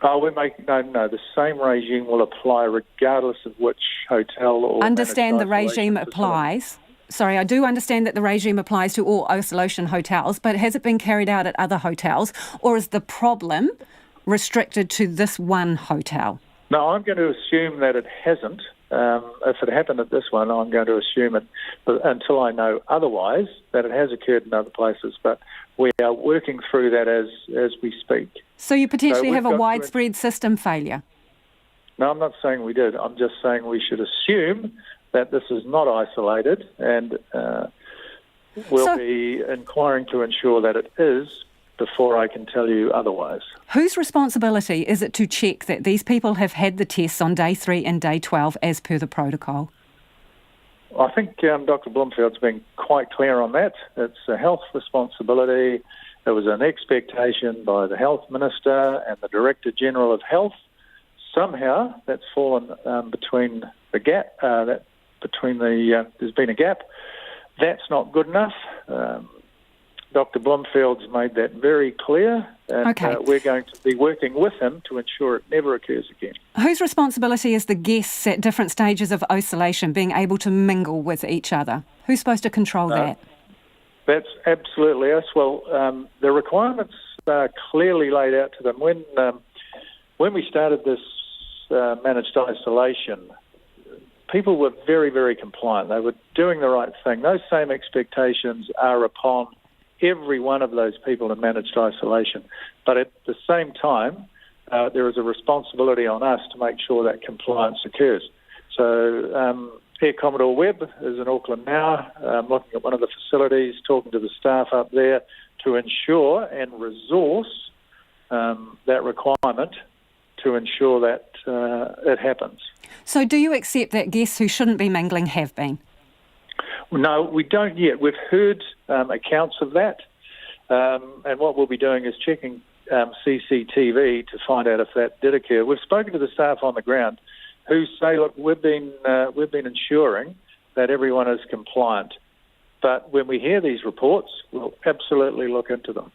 [SPEAKER 3] We're making the same regime will apply regardless of which hotel or
[SPEAKER 4] Understand the
[SPEAKER 3] managed
[SPEAKER 4] regime
[SPEAKER 3] isolation
[SPEAKER 4] applies. Sorry, I do understand that the regime applies to all isolation hotels, but has it been carried out at other hotels, or is the problem restricted to this one hotel?
[SPEAKER 3] No, I'm going to assume that it hasn't. If it happened at this one, I'm going to assume it, but until I know otherwise, that it has occurred in other places. But we are working through that as we speak.
[SPEAKER 4] So you potentially have a widespread system failure?
[SPEAKER 3] No, I'm not saying we did. I'm just saying we should assume that this is not isolated, and we'll be inquiring to ensure that it is before I can tell you otherwise.
[SPEAKER 4] Whose responsibility is it to check that these people have had the tests on day 3 and day 12 as per the protocol?
[SPEAKER 3] I think Dr. Bloomfield's been quite clear on that. It's a health responsibility. There was an expectation by the Health Minister and the Director General of Health. Somehow that's fallen between the gap. There's been a gap. That's not good enough. Dr. Bloomfield's made that very clear, and we're going to be working with him to ensure it never occurs again.
[SPEAKER 4] Whose responsibility is the guests at different stages of isolation being able to mingle with each other? Who's supposed to control that?
[SPEAKER 3] That's absolutely us. Well, the requirements are clearly laid out to them. When we started this managed isolation, people were very, very compliant. They were doing the right thing. Those same expectations are upon every one of those people in managed isolation. But at the same time, there is a responsibility on us to make sure that compliance occurs. So Air Commodore Webb is in Auckland now, looking at one of the facilities, talking to the staff up there to ensure and resource that requirement to ensure that it happens. So do you accept that guests who shouldn't be mingling have been? No, we don't yet. We've heard accounts of that, and what we'll be doing is checking CCTV to find out if that did occur. We've spoken to the staff on the ground who say, look, we've been ensuring that everyone is compliant, but when we hear these reports, we'll absolutely look into them.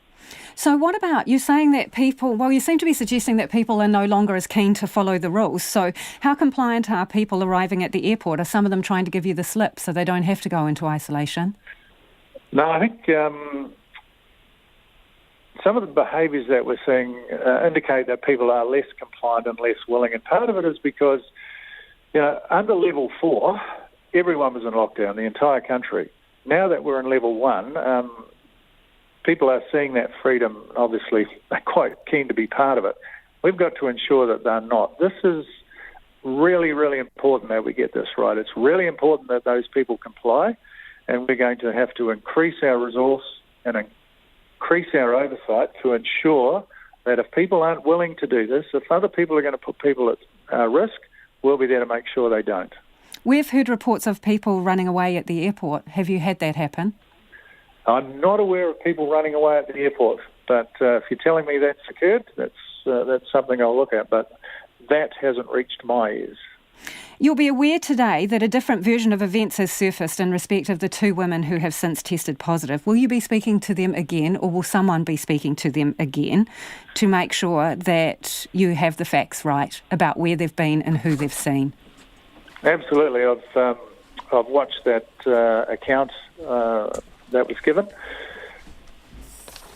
[SPEAKER 3] So what about, you're saying that you seem to be suggesting that people are no longer as keen to follow the rules. So how compliant are people arriving at the airport? Are some of them trying to give you the slip so they don't have to go into isolation? No, I think some of the behaviours that we're seeing indicate that people are less compliant and less willing. And part of it is because, under level 4, everyone was in lockdown, the entire country. Now that we're in level 1, people are seeing that freedom. Obviously, they're quite keen to be part of it. We've got to ensure that they're not. This is really, really important that we get this right. It's really important that those people comply, and we're going to have to increase our resource and increase our oversight to ensure that if people aren't willing to do this, if other people are going to put people at risk, we'll be there to make sure they don't. We've heard reports of people running away at the airport. Have you had that happen? I'm not aware of people running away at the airport, but if you're telling me that's occurred, that's something I'll look at, but that hasn't reached my ears. You'll be aware today that a different version of events has surfaced in respect of the 2 women who have since tested positive. Will you be speaking to them again, or will someone be speaking to them again to make sure that you have the facts right about where they've been and who they've seen? Absolutely. I've watched that account that was given.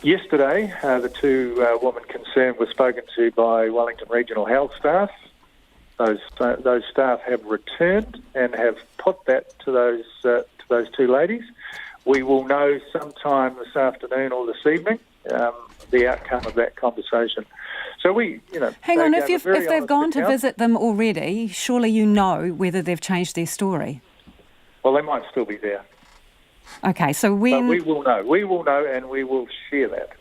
[SPEAKER 3] Yesterday, the 2 women concerned were spoken to by Wellington Regional Health staff. Those staff have returned and have put that to those 2 ladies. We will know sometime this afternoon or this evening the outcome of that conversation. So hang on, if they've gone to visit them already, surely you know whether they've changed their story. Well, they might still be there. Okay, so when... But we will know, and we will share that.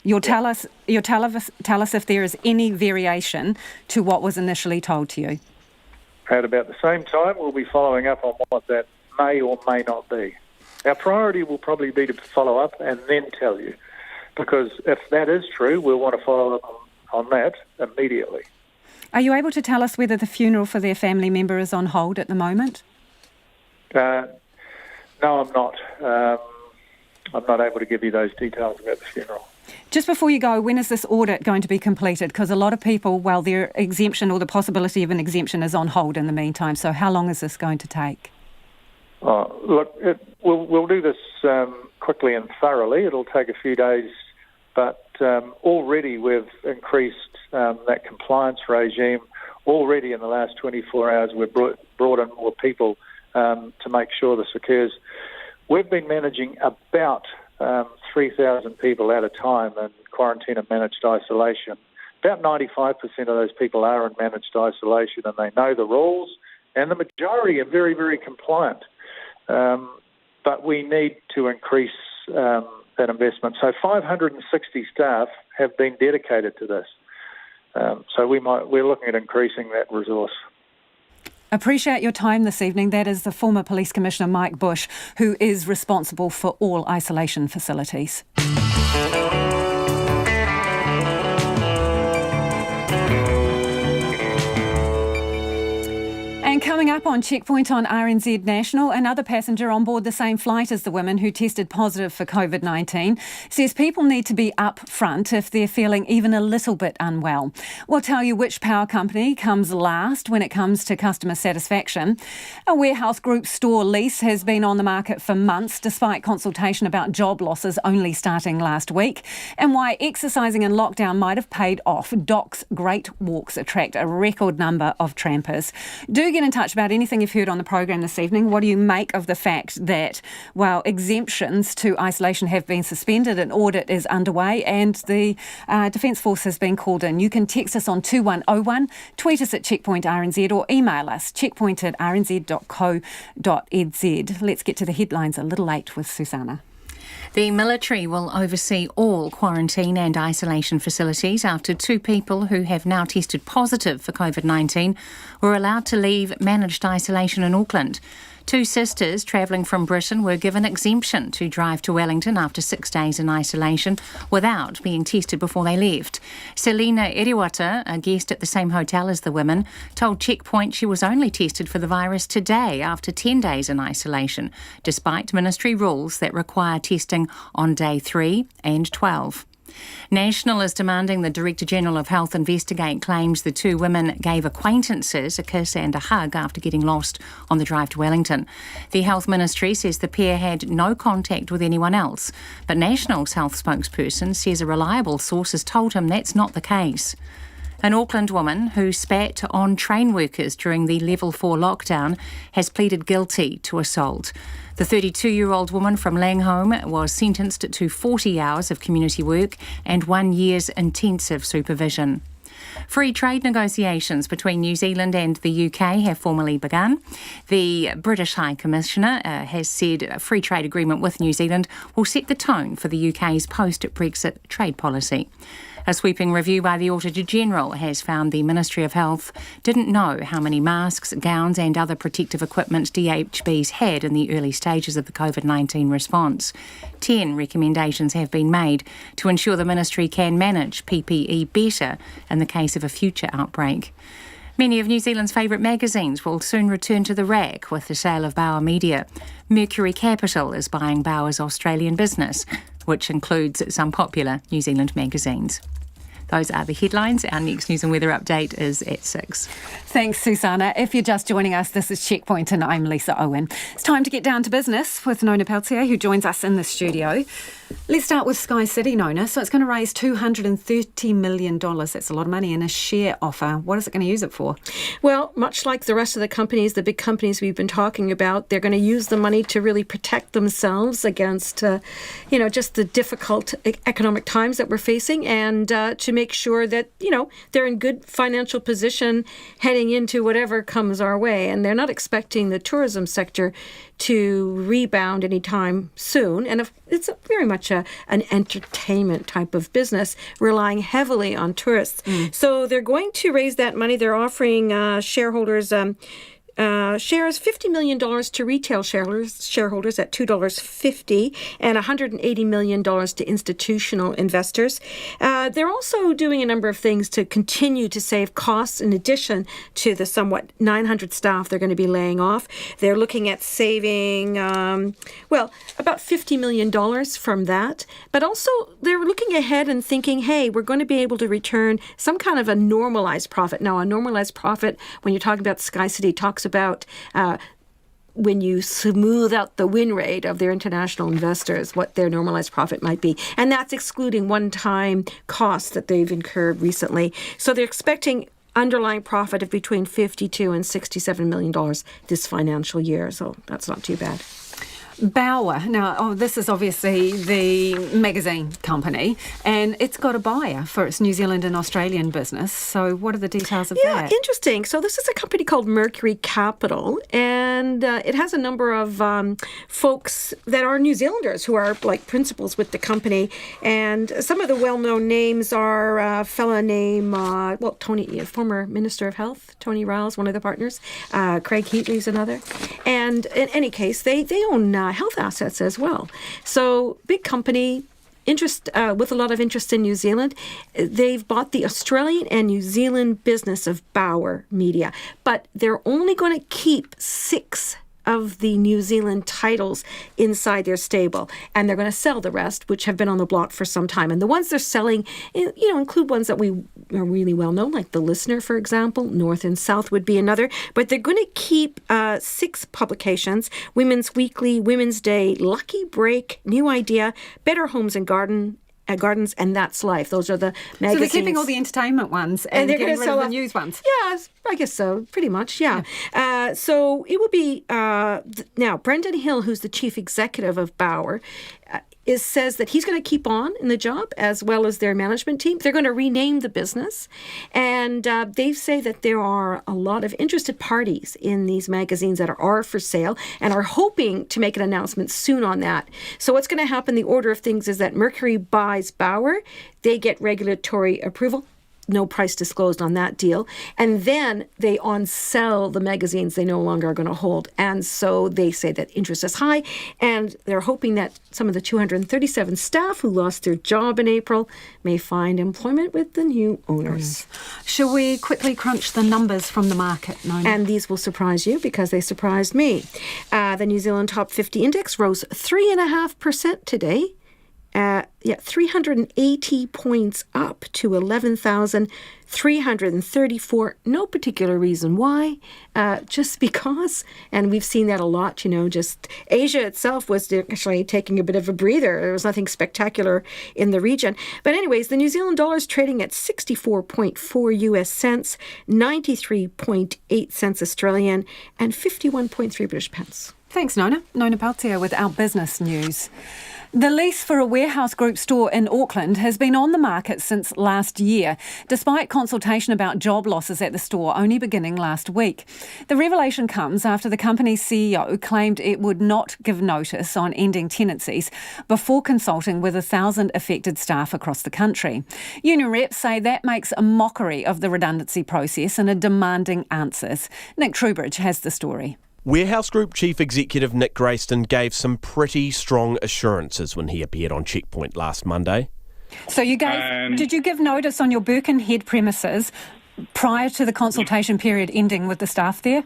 [SPEAKER 3] You'll tell us if there is any variation to what was initially told to you. At about the same time, we'll be following up on what that may or may not be. Our priority will probably be to follow up and then tell you, because if that is true, we'll want to follow up on that immediately. Are you able to tell us whether the funeral for their family member is on hold at the moment? No, I'm not. I'm not able to give you those details about the funeral.
[SPEAKER 4] Just before you go, when is this audit going to be completed? Because a lot of people, well, their exemption or the possibility of an exemption is on hold in the meantime. So how long is this going to take?
[SPEAKER 3] Look, we'll do this quickly and thoroughly. It'll take a few days, but already we've increased that compliance regime. Already in the last 24 hours, we've brought in more people to make sure this occurs. We've been managing about 3,000 people at a time in quarantine and managed isolation. About 95% of those people are in managed isolation and they know the rules, and the majority are very, very compliant. But we need to increase that investment. So 560 staff have been dedicated to this. So we're looking at increasing that resource.
[SPEAKER 4] Appreciate your time this evening. That is the former Police Commissioner Mike Bush, who is responsible for all isolation facilities. And coming up on Checkpoint on RNZ National, another passenger on board the same flight as the women who tested positive for COVID-19 says people need to be upfront if they're feeling even a little bit unwell. We'll tell you which power company comes last when it comes to customer satisfaction. A warehouse group store lease has been on the market for months despite consultation about job losses only starting last week, and why exercising in lockdown might have paid off. Doc's Great Walks attract a record number of trampers. Do get in touch about anything you've heard on the program this evening. What do you make of the fact that, well, exemptions to isolation have been suspended, an audit is underway, and the Defence Force has been called in? You can text us on 2101, tweet us at Checkpoint RNZ, or email us checkpoint@rnz.co.nz. Let's get to the headlines a little late with Susanna.
[SPEAKER 5] The military will oversee all quarantine and isolation facilities after 2 people who have now tested positive for COVID-19 were allowed to leave managed isolation in Auckland. 2 sisters travelling from Britain were given exemption to drive to Wellington after 6 days in isolation without being tested before they left. Selina Eriwata, a guest at the same hotel as the women, told Checkpoint she was only tested for the virus today after 10 days in isolation, despite ministry rules that require testing on day 3 and 12. National is demanding the Director-General of Health investigate claims the 2 women gave acquaintances a kiss and a hug after getting lost on the drive to Wellington. The Health Ministry says the pair had no contact with anyone else, but National's health spokesperson says a reliable source has told him that's not the case. An Auckland woman who spat on train workers during the Level 4 lockdown has pleaded guilty to assault. The 32-year-old woman from Langholm was sentenced to 40 hours of community work and 1 year's intensive supervision. Free trade negotiations between New Zealand and the UK have formally begun. The British High Commissioner has said a free trade agreement with New Zealand will set the tone for the UK's post-Brexit trade policy. A sweeping review by the Auditor-General has found the Ministry of Health didn't know how many masks, gowns and other protective equipment DHBs had in the early stages of the COVID-19 response. 10 recommendations have been made to ensure the ministry can manage PPE better in the case of a future outbreak. Many of New Zealand's favourite magazines will soon return to the rack with the sale of Bauer Media. Mercury Capital is buying Bauer's Australian business, which includes some popular New Zealand magazines. Those are the headlines. Our next news and weather update is at 6.
[SPEAKER 4] Thanks, Susanna. If you're just joining us, this is Checkpoint and I'm Lisa Owen. It's time to get down to business with Nona Peltier, who joins us in the studio. Let's start with Sky City, Nona. So it's going to raise $230 million. That's a lot of money in a share offer. What is it going to use it for?
[SPEAKER 9] Well, much like the rest of the companies, the big companies we've been talking about, they're going to use the money to really protect themselves against, just the difficult economic times that we're facing, and to make sure that, they're in good financial position heading into whatever comes our way. And they're not expecting the tourism sector to rebound anytime soon. And it's very much an entertainment type of business, relying heavily on tourists. So they're going to raise that money. They're offering shareholders shares $50 million to retail shareholders at $2.50 and $180 million to institutional investors. They're also doing a number of things to continue to save costs in addition to the somewhat 900 staff they're going to be laying off. They're looking at saving, about $50 million from that. But also they're looking ahead and thinking, hey, we're going to be able to return some kind of a normalized profit. Now, a normalized profit, when you're talking about Sky City, talks about when you smooth out the win rate of their international investors, what their normalized profit might be. And that's excluding one-time costs that they've incurred recently. So they're expecting underlying profit of between $52 and $67 million this financial year. So that's not too bad.
[SPEAKER 4] Bauer. Now, this is obviously the magazine company, and it's got a buyer for its New Zealand and Australian business. So what are the details of that?
[SPEAKER 9] Yeah, interesting. So this is a company called Mercury Capital, and it has a number of folks that are New Zealanders who are like principals with the company. And some of the well-known names are a fella named, Tony, former Minister of Health, Tony Riles, one of the partners. Craig Heatley's another. And in any case, they own health assets as well. So big company, with a lot of interest in New Zealand. They've bought the Australian and New Zealand business of Bauer Media, but they're only going to keep 6 of the New Zealand titles inside their stable, and they're going to sell the rest, which have been on the block for some time. And the ones they're selling, include ones that we are really well known, like The Listener, for example. North and South would be another. But they're going to keep 6 publications: Women's Weekly, Women's Day, Lucky Break, New Idea, Better Homes and Gardens, and That's Life. Those are the magazines.
[SPEAKER 4] So they're keeping all the entertainment ones and they're getting rid of the news ones?
[SPEAKER 9] Yeah, I guess so, pretty much, yeah. So it will be, now, Brendan Hill, who's the chief executive of Bauer, says that he's going to keep on in the job as well as their management team. They're going to rename the business. And they say that there are a lot of interested parties in these magazines that are for sale and are hoping to make an announcement soon on that. So what's going to happen, the order of things, is that Mercury buys Bauer. They get regulatory approval. No price disclosed on that deal. And then they on-sell the magazines they no longer are going to hold. And so they say that interest is high, and they're hoping that some of the 237 staff who lost their job in April may find employment with the new owners.
[SPEAKER 4] Shall we quickly crunch the numbers from the market, Nona?
[SPEAKER 9] And these will surprise you because they surprised me. The New Zealand Top 50 Index rose 3.5% today. 380 points up to 11,334. No particular reason why, just because. And we've seen that a lot, just Asia itself was actually taking a bit of a breather. There was nothing spectacular in the region. But anyways, the New Zealand dollar is trading at 64.4 US cents, 93.8 cents Australian, and 51.3 British pence.
[SPEAKER 4] Thanks, Nona. Nona Peltier with our business news. The lease for a Warehouse Group store in Auckland has been on the market since last year, despite consultation about job losses at the store only beginning last week. The revelation comes after the company's CEO claimed it would not give notice on ending tenancies before consulting with 1,000 affected staff across the country. Union reps say that makes a mockery of the redundancy process and are demanding answers. Nick Trubridge has the story.
[SPEAKER 10] Warehouse Group Chief Executive Nick Grayston gave some pretty strong assurances when he appeared on Checkpoint last Monday.
[SPEAKER 4] So did you give notice on your Birkenhead premises prior to the consultation period ending with the staff there?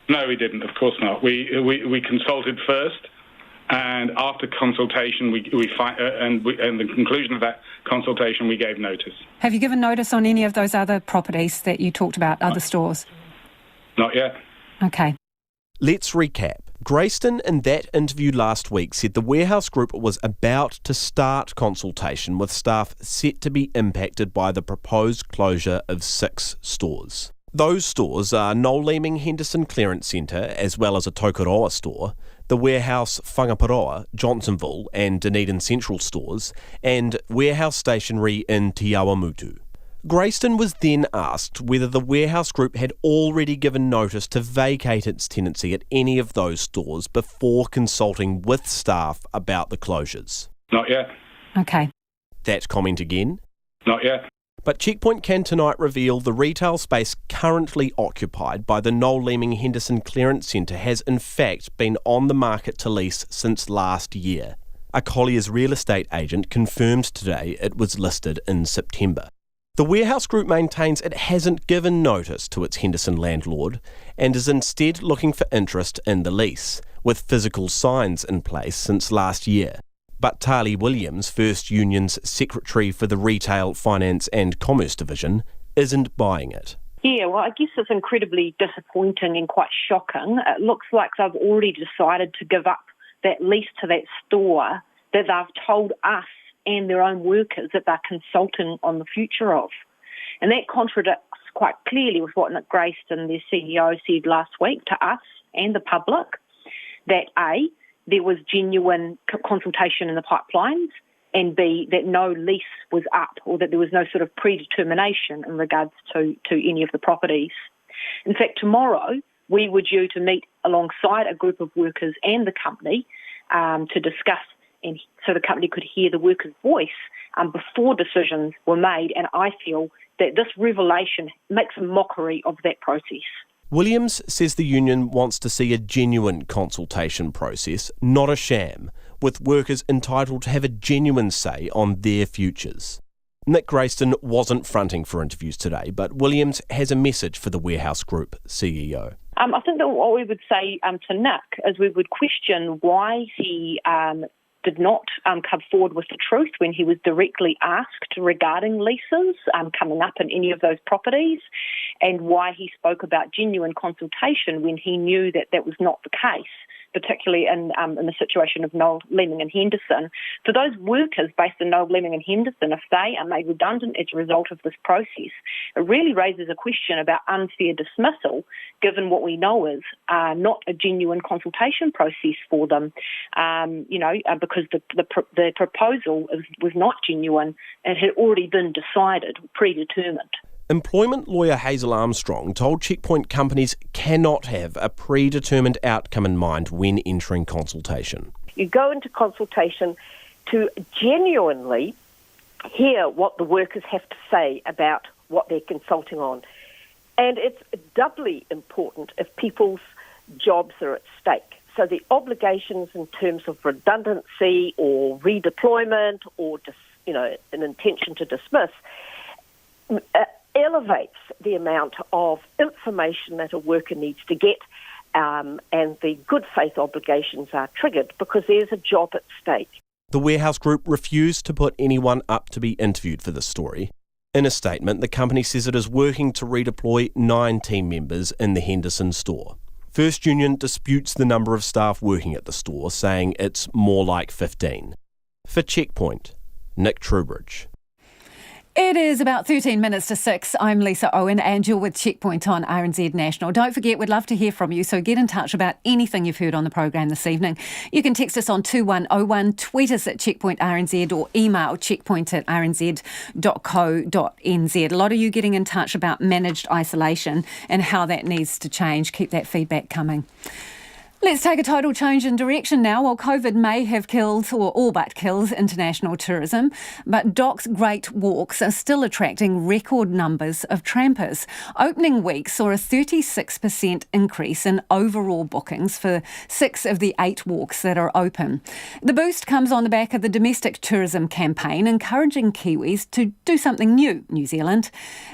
[SPEAKER 11] No, we didn't. Of course not. We consulted first, and after consultation, and the conclusion of that consultation, we gave notice.
[SPEAKER 4] Have you given notice on any of those other properties that you talked about, other stores?
[SPEAKER 11] Not yet.
[SPEAKER 4] Okay.
[SPEAKER 10] Let's recap. Grayston, in that interview last week, said the Warehouse Group was about to start consultation with staff set to be impacted by the proposed closure of 6 stores. Those stores are Noel Leeming Henderson Clearance Centre, as well as a Tokoroa store, the Warehouse Whangaparoa, Johnsonville and Dunedin Central stores, and Warehouse Stationery in Te Awamutu. Grayston was then asked whether the Warehouse Group had already given notice to vacate its tenancy at any of those stores before consulting with staff about the closures.
[SPEAKER 11] Not yet.
[SPEAKER 4] Okay.
[SPEAKER 10] That comment again?
[SPEAKER 11] Not yet.
[SPEAKER 10] But Checkpoint can tonight reveal the retail space currently occupied by the Noel Leeming Henderson Clearance Centre has in fact been on the market to lease since last year. A Collier's real estate agent confirmed today it was listed in September. The Warehouse Group maintains it hasn't given notice to its Henderson landlord and is instead looking for interest in the lease, with physical signs in place since last year. But Tali Williams, First Union's Secretary for the Retail, Finance and Commerce Division, isn't buying it.
[SPEAKER 12] Yeah, well, I guess it's incredibly disappointing and quite shocking. It looks like they've already decided to give up that lease to that store that they've told us and their own workers that they're consulting on the future of. And that contradicts quite clearly with what Nick Grayston, their CEO, said last week to us and the public, that A, there was genuine consultation in the pipelines, and B, that no lease was up or that there was no sort of predetermination in regards to any of the properties. In fact, tomorrow we were due to meet alongside a group of workers and the company to discuss, and so the company could hear the workers' voice before decisions were made, and I feel that this revelation makes a mockery of that process.
[SPEAKER 10] Williams says the union wants to see a genuine consultation process, not a sham, with workers entitled to have a genuine say on their futures. Nick Grayston wasn't fronting for interviews today, but Williams has a message for the Warehouse Group CEO.
[SPEAKER 12] I think that what we would say to Nick is we would question why he did not come forward with the truth when he was directly asked regarding leases coming up in any of those properties, and why he spoke about genuine consultation when he knew that that was not the case, particularly in the situation of Noel Leeming and Henderson. For those workers based in Noel Leeming and Henderson, if they are made redundant as a result of this process, it really raises a question about unfair dismissal, given what we know is not a genuine consultation process for them, because the proposal was not genuine and had already been decided, predetermined.
[SPEAKER 10] Employment lawyer Hazel Armstrong told Checkpoint companies cannot have a predetermined outcome in mind when entering consultation.
[SPEAKER 14] You go into consultation to genuinely hear what the workers have to say about what they're consulting on. And it's doubly important if people's jobs are at stake. So the obligations in terms of redundancy or redeployment or an intention to dismiss elevates the amount of information that a worker needs to get, and the good faith obligations are triggered because there's a job at stake.
[SPEAKER 10] The Warehouse Group refused to put anyone up to be interviewed for this story. In a statement, the company says it is working to redeploy 9 team members in the Henderson store. First Union disputes the number of staff working at the store, saying it's more like 15. For Checkpoint, Nick Trubridge.
[SPEAKER 4] It is about 13 minutes to 6. I'm Lisa Owen and you're with Checkpoint on RNZ National. Don't forget, we'd love to hear from you, so get in touch about anything you've heard on the programme this evening. You can text us on 2101, tweet us at Checkpoint RNZ or email checkpoint@rnz.co.nz. A lot of you getting in touch about managed isolation and how that needs to change. Keep that feedback coming. Let's take a total change in direction now. While COVID may have killed, or all but kills, international tourism, but Doc's Great Walks are still attracting record numbers of trampers. Opening week saw a 36% increase in overall bookings for 6 of the 8 walks that are open. The boost comes on the back of the domestic tourism campaign, encouraging Kiwis to do something new, New Zealand.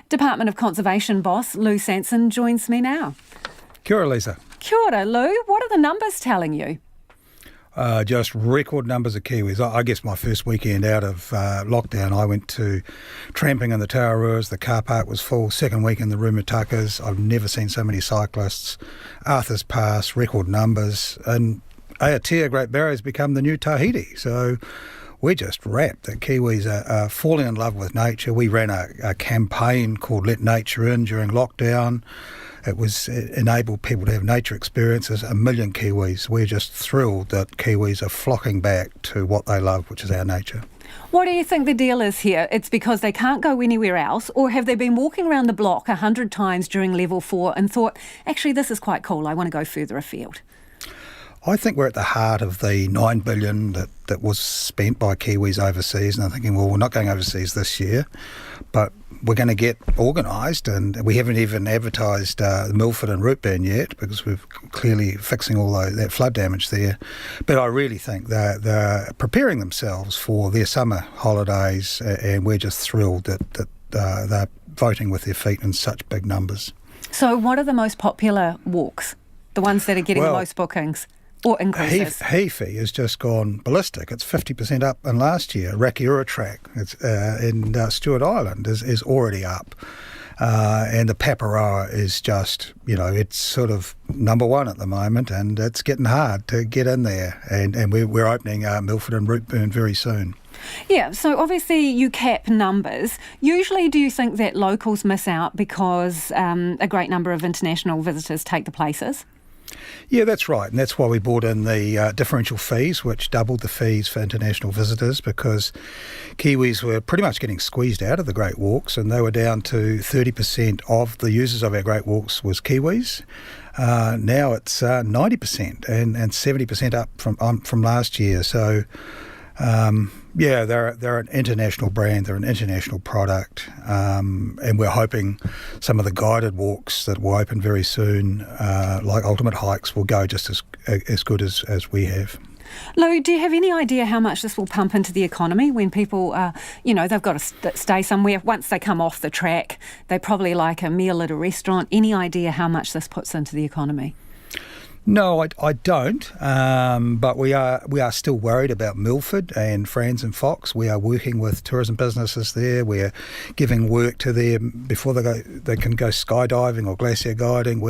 [SPEAKER 4] Department of Conservation boss Lou Sanson joins me now.
[SPEAKER 15] Kia ora, Lisa.
[SPEAKER 4] Kia ora, Lou. What are the numbers telling you?
[SPEAKER 15] Just record numbers of Kiwis. I guess my first weekend out of lockdown, I went to tramping in the Tararuas. The car park was full. Second week in the Rumatakas. I've never seen so many cyclists. Arthur's Pass, record numbers. And Aotea, Great Barrier, has become the new Tahiti. So we're just rapt that Kiwis are falling in love with nature. We ran a campaign called Let Nature In during lockdown. It enabled people to have nature experiences. 1 million Kiwis. We're just thrilled that Kiwis are flocking back to what they love, which is our nature.
[SPEAKER 4] What do you think the deal is here? It's because they can't go anywhere else, or have they been walking around the block 100 times during level 4 and thought, actually, this is quite cool, I want to go further afield?
[SPEAKER 15] I think we're at the heart of the $9 billion that was spent by Kiwis overseas, and I'm thinking, well, we're not going overseas this year, but we're going to get organised, and we haven't even advertised Milford and Routeburn yet because we're clearly fixing all that flood damage there. But I really think they're preparing themselves for their summer holidays, and we're just thrilled that they're voting with their feet in such big numbers.
[SPEAKER 4] So what are the most popular walks, the ones that are getting the most bookings? Or increases?
[SPEAKER 15] Heafy has just gone ballistic. It's 50% up in last year. Rakiura track in Stewart Island is already up. And the Paparoa is just, it's sort of number one at the moment, and it's getting hard to get in there. And we're opening Milford and Routeburn very soon.
[SPEAKER 4] Yeah, so obviously you cap numbers. Usually do you think that locals miss out because a great number of international visitors take the places?
[SPEAKER 15] Yeah, that's right, and that's why we brought in the differential fees, which doubled the fees for international visitors, because Kiwis were pretty much getting squeezed out of the Great Walks, and they were down to 30% of the users of our Great Walks was Kiwis. Now it's 90% and 70% up from last year. So they're an international brand, they're an international product, and we're hoping some of the guided walks that will open very soon, like Ultimate Hikes, will go just as good as we have.
[SPEAKER 4] Lou, do you have any idea how much this will pump into the economy when people, they've got to stay somewhere? Once they come off the track, they probably like a meal at a restaurant. Any idea how much this puts into the economy?
[SPEAKER 15] No, I don't, but we are still worried about Milford and Franz and Fox. We are working with tourism businesses there. We're giving work to them before they can go skydiving or glacier guiding,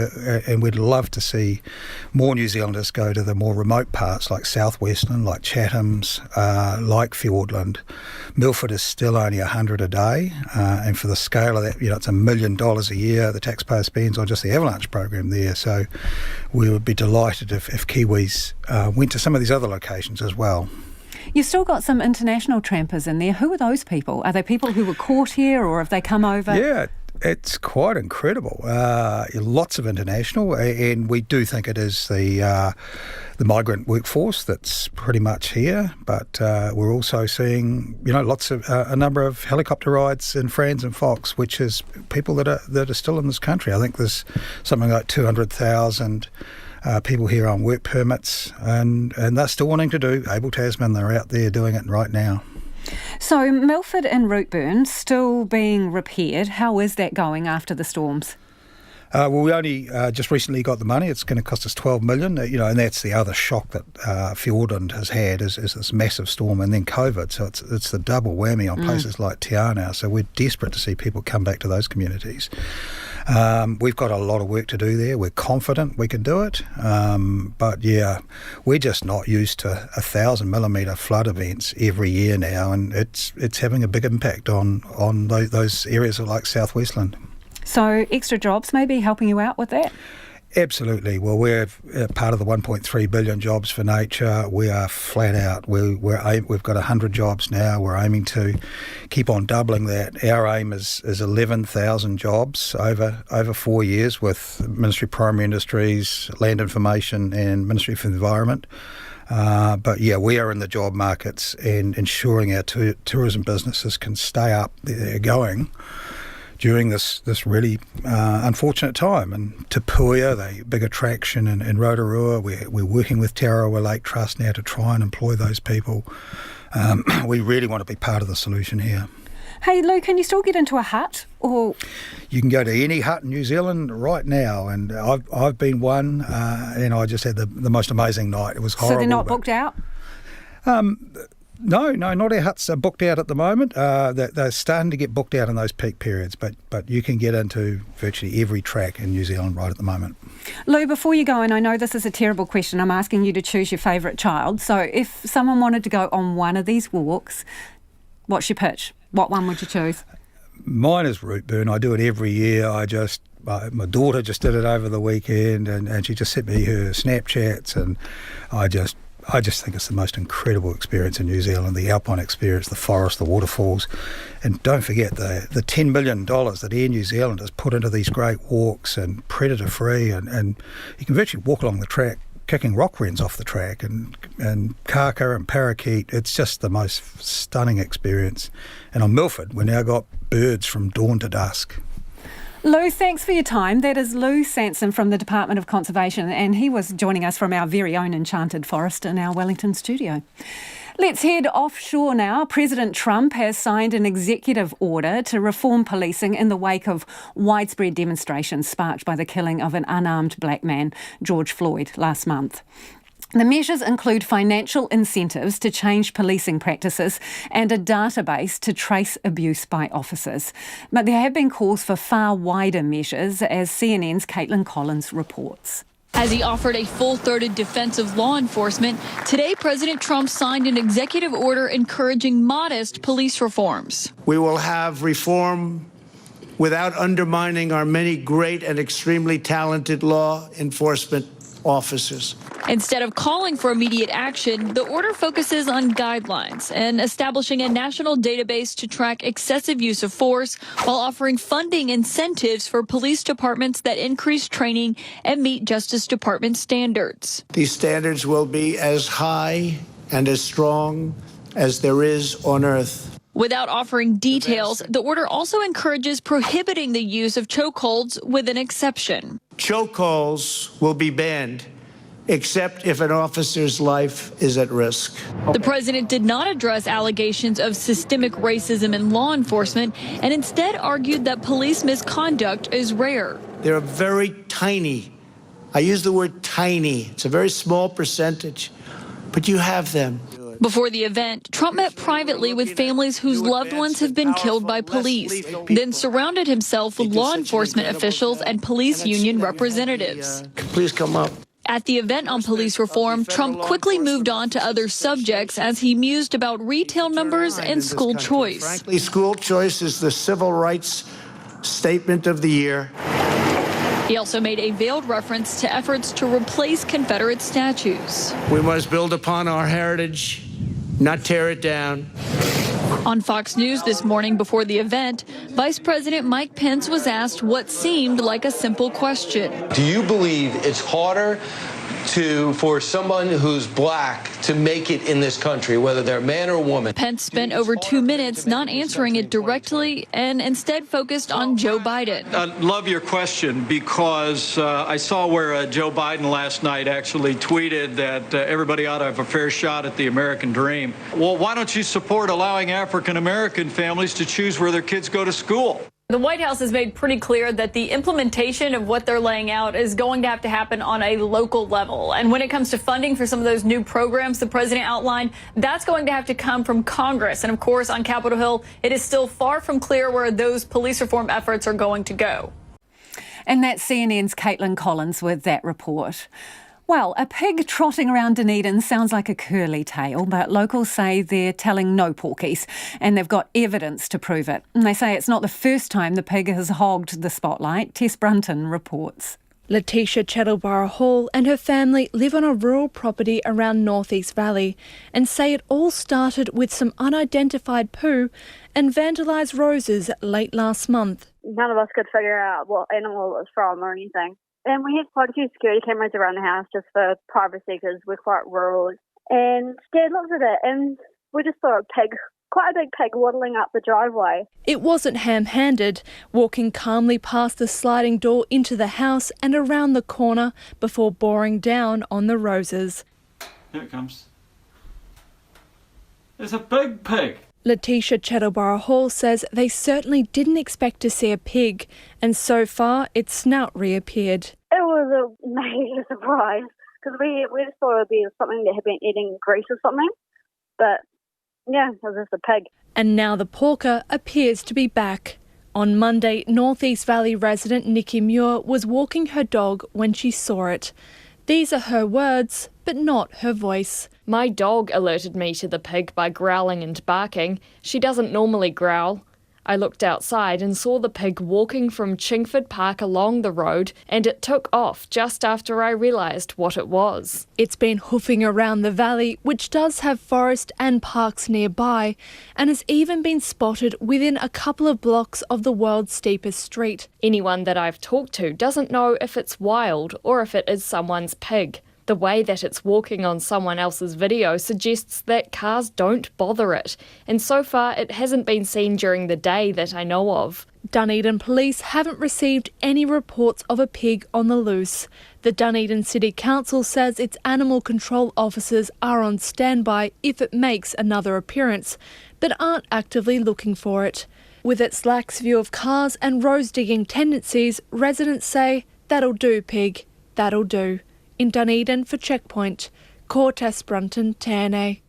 [SPEAKER 15] and we'd love to see more New Zealanders go to the more remote parts like South Westland, like Chatham's, like Fiordland. Milford is still only 100 a day, and for the scale of that, it's $1 million a year the taxpayer spends on just the avalanche program there. So we would be delighted if Kiwis went to some of these other locations as well.
[SPEAKER 4] You've still got some international trampers in there. Who are those people? Are they people who were caught here, or have they come over?
[SPEAKER 15] Yeah, it's quite incredible. Lots of international, and we do think it is the migrant workforce that's pretty much here. But we're also seeing, lots of a number of helicopter rides in Franz and Fox, which is people that are still in this country. I think there's something like 200,000 people here on work permits, and they're still wanting to do Able Tasman. They're out there doing it right now.
[SPEAKER 4] So Milford and Routeburn still being repaired. How is that going after the storms?
[SPEAKER 15] Well, we only just recently got the money. It's going to cost us $12 million, and that's the other shock that Fiordland has had is this massive storm and then COVID. So it's the double whammy on places like Te Anau. So we're desperate to see people come back to those communities. We've got a lot of work to do there. We're confident we can do it. But yeah, we're just not used to 1,000 millimetre flood events every year now, and it's having a big impact on those areas like South Westland. So
[SPEAKER 4] extra jobs maybe helping you out with that?
[SPEAKER 15] Absolutely. Well, we're part of the 1.3 billion jobs for nature. We are flat out. We've got 100 jobs now. We're aiming to keep on doubling that. Our aim is 11,000 jobs over 4 years with Ministry of Primary Industries, Land Information and Ministry for the Environment. But yeah, we are in the job markets and ensuring our tourism businesses can stay up there going during this really unfortunate time. And Te Puia, the big attraction in Rotorua, we're working with Te Arawa Lake Trust now to try and employ those people. We really want to be part of the solution here.
[SPEAKER 4] Hey Lou, can you still get into a hut? Or
[SPEAKER 15] you can go to any hut in New Zealand right now, and I've been one, and I just had the most amazing night. It was horrible.
[SPEAKER 4] So they're not booked out?
[SPEAKER 15] No, not our huts are booked out at the moment. They're starting to get booked out in those peak periods, but you can get into virtually every track in New Zealand right at the moment.
[SPEAKER 4] Lou, before you go, and I know this is a terrible question, I'm asking you to choose your favourite child. So if someone wanted to go on one of these walks, what's your pitch? What one would you choose?
[SPEAKER 15] Mine is Routeburn. I do it every year. My daughter just did it over the weekend, and she just sent me her Snapchats, and I just think it's the most incredible experience in New Zealand, the alpine experience, the forest, the waterfalls. And don't forget the $10 million that Air New Zealand has put into these great walks and predator-free, and you can virtually walk along the track kicking rock wrens off the track and kaka and parakeet. It's just the most stunning experience. And on Milford, we now got birds from dawn to dusk.
[SPEAKER 4] Lou, thanks for your time. That is Lou Sanson from the Department of Conservation, and he was joining us from our very own enchanted forest in our Wellington studio. Let's head offshore now. President Trump has signed an executive order to reform policing in the wake of widespread demonstrations sparked by the killing of an unarmed black man, George Floyd, last month. The measures include financial incentives to change policing practices and a database to trace abuse by officers. But there have been calls for far wider measures, as CNN's Caitlin Collins reports.
[SPEAKER 16] As he offered a full-throated defense of law enforcement, today President Trump signed an executive order encouraging modest police reforms.
[SPEAKER 18] We will have reform without undermining our many great and extremely talented law enforcement officers.
[SPEAKER 16] Instead of calling for immediate action, the order focuses on guidelines and establishing a national database to track excessive use of force while offering funding incentives for police departments that increase training and meet Justice Department standards.
[SPEAKER 18] These standards will be as high and as strong as there is on earth.
[SPEAKER 16] Without offering details, the order also encourages prohibiting the use of chokeholds with an exception.
[SPEAKER 18] Chokeholds will be banned, except if an officer's life is at risk.
[SPEAKER 16] The president did not address allegations of systemic racism in law enforcement and instead argued that police misconduct is rare.
[SPEAKER 18] They're very tiny. I use the word tiny. It's a very small percentage, but you have them.
[SPEAKER 16] Before the event, Trump met privately with families whose loved ones have been killed by police, then surrounded himself with law enforcement officials and police union representatives.
[SPEAKER 18] Please come up.
[SPEAKER 16] At the event on police reform, Trump quickly moved on to other subjects as he mused about retail numbers and school choice.
[SPEAKER 18] Frankly, school choice is the civil rights statement of the year.
[SPEAKER 16] He also made a veiled reference to efforts to replace Confederate statues.
[SPEAKER 18] We must build upon our heritage, not tear it down.
[SPEAKER 16] On Fox News this morning before the event, Vice President Mike Pence was asked what seemed like a simple question.
[SPEAKER 19] Do you believe it's harder for someone who's black to make it in this country, whether they're a man or a woman?
[SPEAKER 16] Pence spent over 2 minutes not answering it directly and instead focused on Joe Biden.
[SPEAKER 24] I love your question because I saw where Joe Biden last night actually tweeted that everybody ought to have a fair shot at the American dream. Well, why don't you support allowing African American families to choose where their kids go to school?
[SPEAKER 16] The White House has made pretty clear that the implementation of what they're laying out is going to have to happen on a local level. And when it comes to funding for some of those new programs the president outlined, that's going to have to come from Congress. And of course, on Capitol Hill, it is still far from clear where those police reform efforts are going to go.
[SPEAKER 4] And that's CNN's Caitlin Collins with that report. Well, a pig trotting around Dunedin sounds like a curly tale, but locals say they're telling no porkies and they've got evidence to prove it. And they say it's not the first time the pig has hogged the spotlight. Tess Brunton reports.
[SPEAKER 25] Letitia Chattleborough Hall and her family live on a rural property around North East Valley and say it all started with some unidentified poo and vandalised roses late last month.
[SPEAKER 26] None of us could figure out what animal it was from or anything. And we have quite a few security cameras around the house just for privacy because we're quite rural. And Dad looked at it and we just saw a pig, quite a big pig, waddling up the driveway.
[SPEAKER 25] It wasn't ham-handed, walking calmly past the sliding door into the house and around the corner before boring down on the roses.
[SPEAKER 24] Here it comes. It's a big pig.
[SPEAKER 25] Letitia Chattleborough Hall says they certainly didn't expect to see a pig, and so far its snout reappeared.
[SPEAKER 26] It was a major surprise because we just thought it would be something that had been eating grease or something, but yeah, it was just a pig.
[SPEAKER 25] And now the porker appears to be back. On Monday, North East Valley resident Nikki Muir was walking her dog when she saw it. These are her words, but not her voice.
[SPEAKER 27] My dog alerted me to the pig by growling and barking. She doesn't normally growl. I looked outside and saw the pig walking from Chingford Park along the road, and it took off just after I realised what it was.
[SPEAKER 25] It's been hoofing around the valley, which does have forest and parks nearby, and has even been spotted within a couple of blocks of the world's steepest street.
[SPEAKER 27] Anyone that I've talked to doesn't know if it's wild or if it is someone's pig. The way that it's walking on someone else's video suggests that cars don't bother it, and so far it hasn't been seen during the day that I know of.
[SPEAKER 25] Dunedin police haven't received any reports of a pig on the loose. The Dunedin City Council says its animal control officers are on standby if it makes another appearance, but aren't actively looking for it. With its lax view of cars and rose-digging tendencies, residents say, "That'll do, pig, that'll do." In Dunedin for Checkpoint, Cortes Brunton, Tane.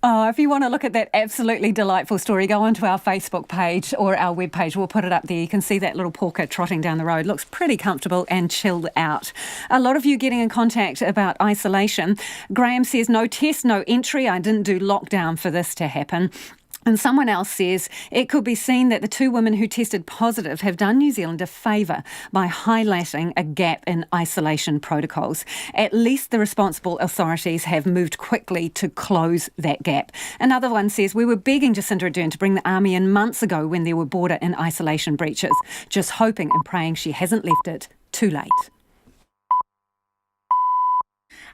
[SPEAKER 4] Oh, if you want to look at that absolutely delightful story, go onto our Facebook page or our webpage. We'll put it up there. You can see that little porker trotting down the road. Looks pretty comfortable and chilled out. A lot of you getting in contact about isolation. Graham says, no test, no entry. I didn't do lockdown for this to happen. And someone else says it could be seen that the two women who tested positive have done New Zealand a favour by highlighting a gap in isolation protocols. At least the responsible authorities have moved quickly to close that gap. Another one says, we were begging Jacinda Ardern to bring the army in months ago when there were border and isolation breaches, just hoping and praying she hasn't left it too late.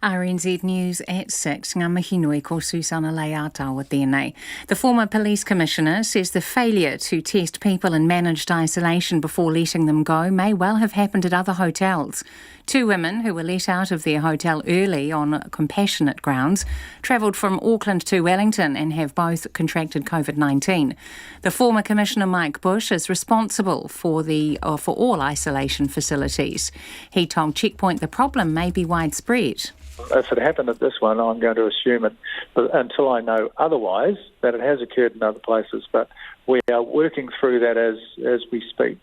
[SPEAKER 5] RNZ News at 6. Ngā mihi nui ko Susana Leātaua tēnei. The former police commissioner says the failure to test people in managed isolation before letting them go may well have happened at other hotels. Two women who were let out of their hotel early on compassionate grounds travelled from Auckland to Wellington and have both contracted COVID-19. The former Commissioner Mike Bush is responsible for all isolation facilities. He told Checkpoint the problem may be widespread.
[SPEAKER 3] If it happened at this one, I'm going to assume it, but until I know otherwise, that it has occurred in other places. But we are working through that as we speak.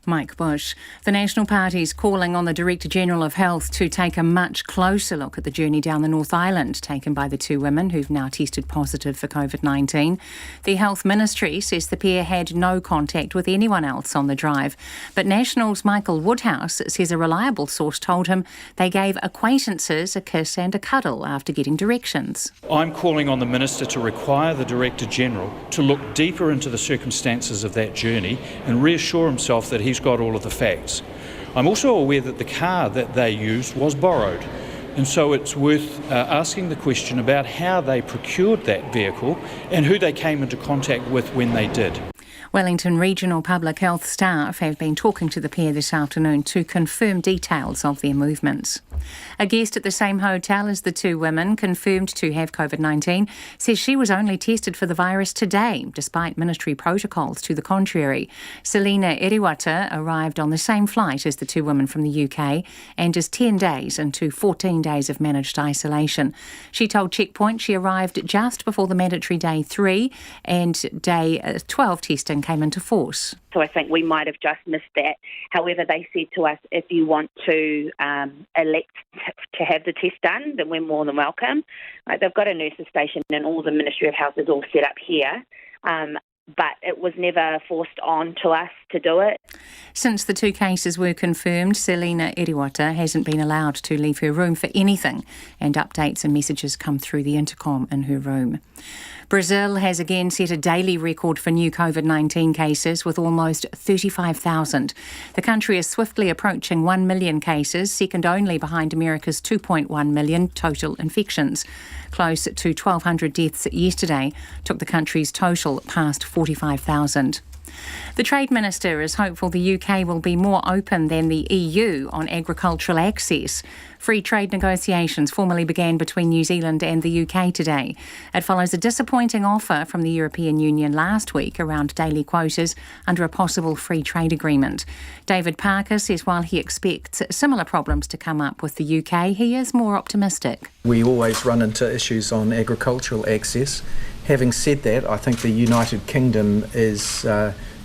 [SPEAKER 5] Mike Bush. The National Party is calling on the Director-General of Health to take a much closer look at the journey down the North Island taken by the two women who've now tested positive for COVID-19. The Health Ministry says the pair had no contact with anyone else on the drive, but National's Michael Woodhouse says a reliable source told him they gave acquaintances a kiss and a cuddle after getting directions.
[SPEAKER 6] I'm calling on the Minister to require the Director-General to look deeper into the circumstances of that journey and reassure himself that he's got all of the facts. I'm also aware that the car that they used was borrowed, and so it's worth asking the question about how they procured that vehicle and who they came into contact with when they did.
[SPEAKER 5] Wellington Regional Public Health staff have been talking to the pair this afternoon to confirm details of their movements. A guest at the same hotel as the two women, confirmed to have COVID-19, says she was only tested for the virus today, despite ministry protocols to the contrary. Selina Eriwata arrived on the same flight as the two women from the UK and is 10 days into 14 days of managed isolation. She told Checkpoint she arrived just before the mandatory day 3 and day 12 testing came into force.
[SPEAKER 1] So I think we might have just missed that. However, they said to us, if you want to elect to have the test done, then we're more than welcome. They've got a nurses station and all the Ministry of Health is all set up here. But it was never forced on to us to do it.
[SPEAKER 5] Since the two cases were confirmed, Selina Eriwata hasn't been allowed to leave her room for anything, and updates and messages come through the intercom in her room. Brazil has again set a daily record for new COVID-19 cases with almost 35,000. The country is swiftly approaching 1 million cases, second only behind America's 2.1 million total infections. Close to 1,200 deaths yesterday took the country's total past 45,000. The Trade Minister is hopeful the UK will be more open than the EU on agricultural access. Free trade negotiations formally began between New Zealand and the UK today. It follows a disappointing offer from the European Union last week around daily quotas under a possible free trade agreement. David Parker says while he expects similar problems to come up with the UK, he is more optimistic.
[SPEAKER 7] We always run into issues on agricultural access. Having said that, I think the United Kingdom is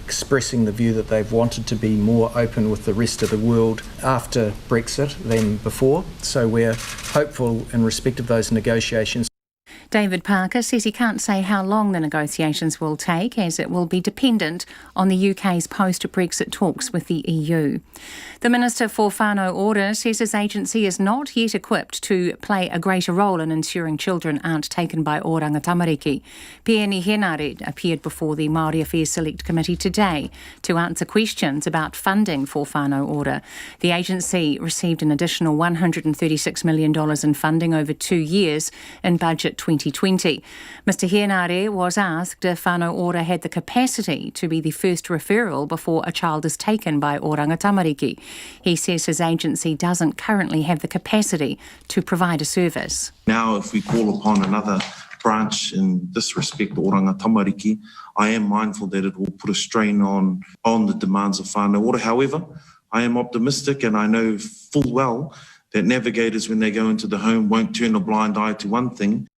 [SPEAKER 7] expressing the view that they've wanted to be more open with the rest of the world after Brexit than before. So we're hopeful in respect of those negotiations.
[SPEAKER 5] David Parker says he can't say how long the negotiations will take, as it will be dependent on the UK's post-Brexit talks with the EU. The Minister for Whānau Ora says his agency is not yet equipped to play a greater role in ensuring children aren't taken by oranga tamariki. Peeni Henare appeared before the Māori Affairs Select Committee today to answer questions about funding for Whānau Ora. The agency received an additional $136 million in funding over 2 years in Budget 2020. Mr Henare was asked if Whānau Ora had the capacity to be the first referral before a child is taken by oranga tamariki. He says his agency doesn't currently have the capacity to provide a service.
[SPEAKER 8] Now, if we call upon another branch in this respect, oranga tamariki, I am mindful that it will put a strain on the demands of Whānau Ora. However, I am optimistic and I know full well that navigators, when they go into the home, won't turn a blind eye to one thing.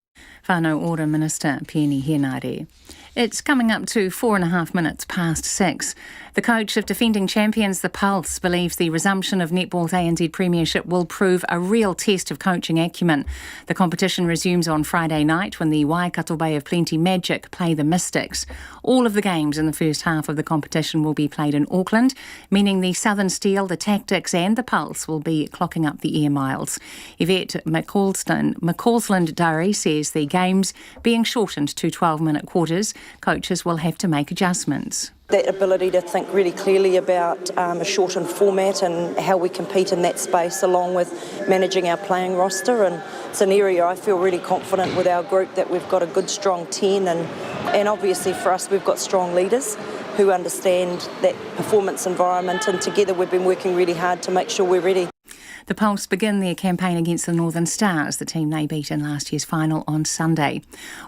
[SPEAKER 5] Whānau Ora Minister Peeni Henare. It's coming up to 4.5 minutes past 6. The coach of defending champions, the Pulse, believes the resumption of Netball's ANZ Premiership will prove a real test of coaching acumen. The competition resumes on Friday night when the Waikato Bay of Plenty Magic play the Mystics. All of the games in the first half of the competition will be played in Auckland, meaning the Southern Steel, the Tactics and the Pulse will be clocking up the air miles. Yvette McCausland-Durry says the games being shortened to 12-minute quarters, coaches will have to make adjustments.
[SPEAKER 13] That ability to think really clearly about a shortened format and how we compete in that space, along with managing our playing roster. And it's an area I feel really confident with our group that we've got a good, strong 10. And obviously for us, we've got strong leaders who understand that performance environment. And together we've been working really hard to make sure we're ready.
[SPEAKER 5] The Pulse begin their campaign against the Northern Stars, the team they beat in last year's final on Sunday.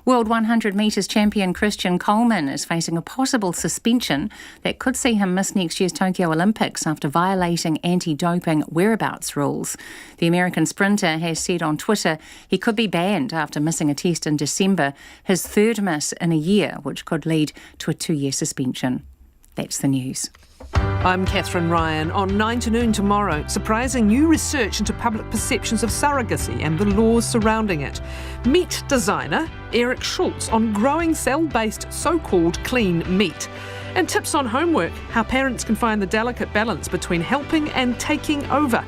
[SPEAKER 5] World 100 metres champion Christian Coleman is facing a possible suspension that could see him miss next year's Tokyo Olympics after violating anti-doping whereabouts rules. The American sprinter has said on Twitter he could be banned after missing a test in December, his third miss in a year, which could lead to a 2-year suspension. That's the news.
[SPEAKER 17] I'm Catherine Ryan. On 9 to noon tomorrow, surprising new research into public perceptions of surrogacy and the laws surrounding it. Meat designer Eric Schultz on growing cell-based so-called clean meat. And tips on homework, how parents can find the delicate balance between helping and taking over.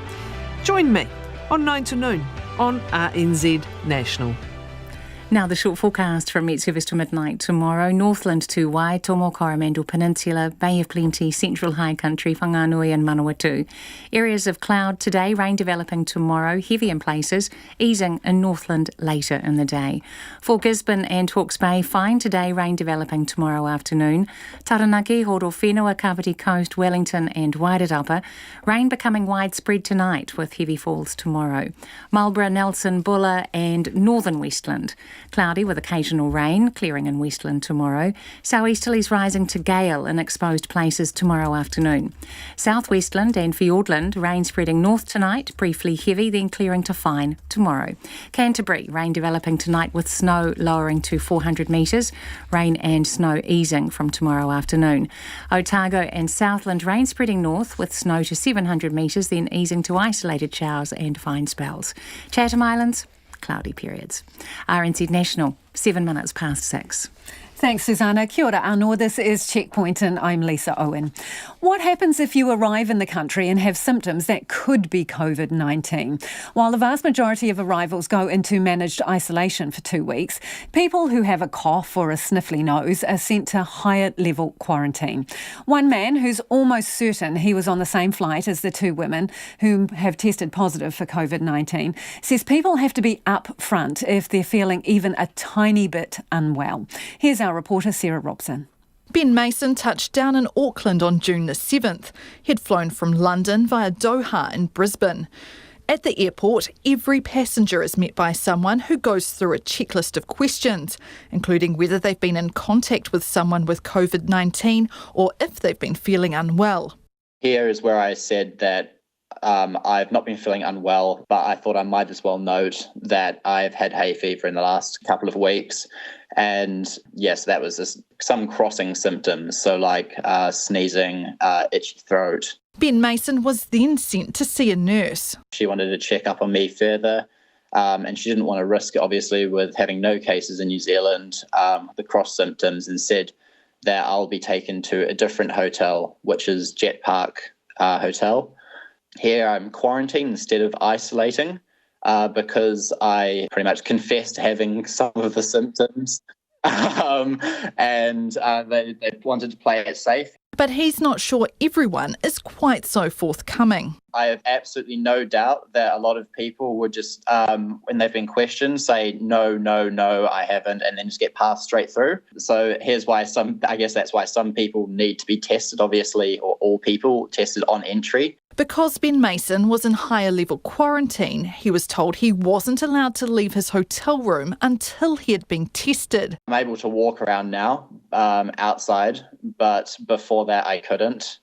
[SPEAKER 17] Join me on 9 to noon on RNZ National.
[SPEAKER 5] Now the short forecast from Met Service to midnight tomorrow. Northland to Waitomo, Coromandel Peninsula, Bay of Plenty, Central High Country, Whanganui and Manawatu. Areas of cloud today, rain developing tomorrow, heavy in places, easing in Northland later in the day. For Gisborne and Hawke's Bay, fine today, rain developing tomorrow afternoon. Taranaki, Horowhenua, Kapiti Coast, Wellington and Wairarapa. Rain becoming widespread tonight with heavy falls tomorrow. Marlborough, Nelson, Buller and Northern Westland. Cloudy with occasional rain, clearing in Westland tomorrow. Southeasterlies rising to gale in exposed places tomorrow afternoon. Southwestland and Fiordland, rain spreading north tonight, briefly heavy, then clearing to fine tomorrow. Canterbury, rain developing tonight with snow lowering to 400 metres. Rain and snow easing from tomorrow afternoon. Otago and Southland, rain spreading north with snow to 700 metres, then easing to isolated showers and fine spells. Chatham Islands, cloudy periods. RNZ National, 7 minutes past 6.
[SPEAKER 4] Thanks, Susanna. Kia ora anō. This is Checkpoint and I'm Lisa Owen. What happens if you arrive in the country and have symptoms that could be COVID-19? While the vast majority of arrivals go into managed isolation for 2 weeks, people who have a cough or a sniffly nose are sent to higher level quarantine. One man who's almost certain he was on the same flight as the 2 women who have tested positive for COVID-19 says people have to be up front if they're feeling even a tiny bit unwell. Here's our reporter Sarah Robson.
[SPEAKER 20] Ben Mason touched down in Auckland on June the 7th. He'd flown from London via Doha in Brisbane. At the airport, every passenger is met by someone who goes through a checklist of questions, including whether they've been in contact with someone with COVID-19 or if they've been feeling unwell.
[SPEAKER 21] Here is where I said that I've not been feeling unwell, but I thought I might as well note that I've had hay fever in the last couple of weeks. And yes, that was some crossing symptoms, so like sneezing, itchy throat.
[SPEAKER 20] Ben Mason was then sent to see a nurse.
[SPEAKER 21] She wanted to check up on me further, And she didn't want to risk it, obviously, with having no cases in New Zealand, the cross symptoms, and said that I'll be taken to a different hotel, which is Jet Park Hotel. Here I'm quarantined instead of isolating because I pretty much confessed having some of the symptoms. And they wanted to play it safe.
[SPEAKER 20] But he's not sure everyone is quite so forthcoming.
[SPEAKER 21] I have absolutely no doubt that a lot of people would just, when they've been questioned, say, no, I haven't, and then just get passed straight through. So here's why I guess that's why some people need to be tested, obviously, or all people tested on entry.
[SPEAKER 20] Because Ben Mason was in higher level quarantine, he was told he wasn't allowed to leave his hotel room until he had been tested.
[SPEAKER 21] I'm able to walk around now outside, but before that I couldn't.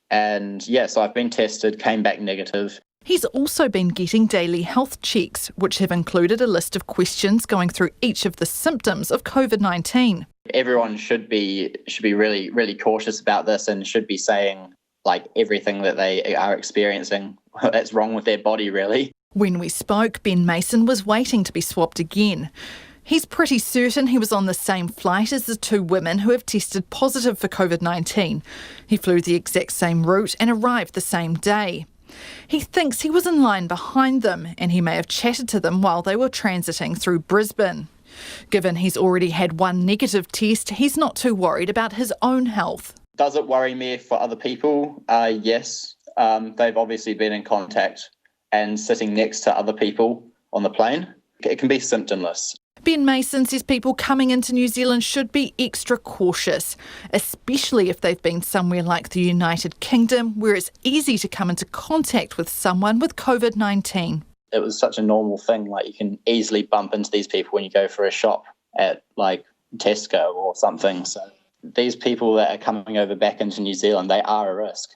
[SPEAKER 21] And so I've been tested, came back negative.
[SPEAKER 20] He's also been getting daily health checks, which have included a list of questions going through each of the symptoms of COVID-19.
[SPEAKER 21] Everyone should be really, really cautious about this and should be saying everything that they are experiencing that's wrong with their body, really.
[SPEAKER 20] When we spoke, Ben Mason was waiting to be swabbed again. He's pretty certain he was on the same flight as the two women who have tested positive for COVID-19. He flew the exact same route and arrived the same day. He thinks he was in line behind them and he may have chatted to them while they were transiting through Brisbane. Given he's already had one negative test, he's not too worried about his own health.
[SPEAKER 21] Does it worry me for other people? Yes. They've obviously been in contact and sitting next to other people on the plane. It can be symptomless.
[SPEAKER 20] Ben Mason says people coming into New Zealand should be extra cautious, especially if they've been somewhere like the United Kingdom, where it's easy to come into contact with someone with COVID-19.
[SPEAKER 21] It was such a normal thing. You can easily bump into these people when you go for a shop at Tesco or something. So these people that are coming over back into New Zealand, they are a risk.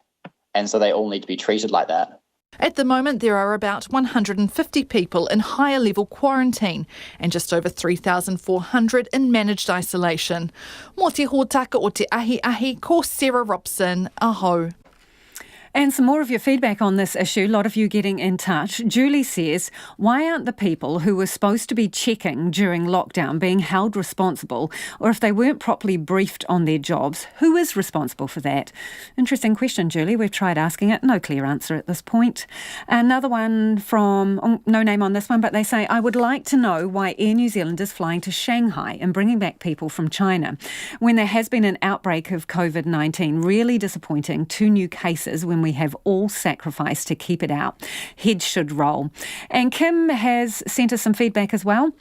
[SPEAKER 21] And so they all need to be treated like that.
[SPEAKER 20] At the moment, there are about 150 people in higher level quarantine and just over 3,400 in managed isolation. Mō te hōtaka o te ahi, ko Sarah Robson, aho.
[SPEAKER 4] And some more of your feedback on this issue, a lot of you getting in touch. Julie says, why aren't the people who were supposed to be checking during lockdown being held responsible? Or if they weren't properly briefed on their jobs, who is responsible for that? Interesting question, Julie. We've tried asking it. No clear answer at this point. Another one from, no name on this one, but they say, I would like to know why Air New Zealand is flying to Shanghai and bringing back people from China when there has been an outbreak of COVID-19. Really disappointing. 2 new cases when we have all sacrificed to keep it out. Heads should roll. And Kim has sent us some feedback as well.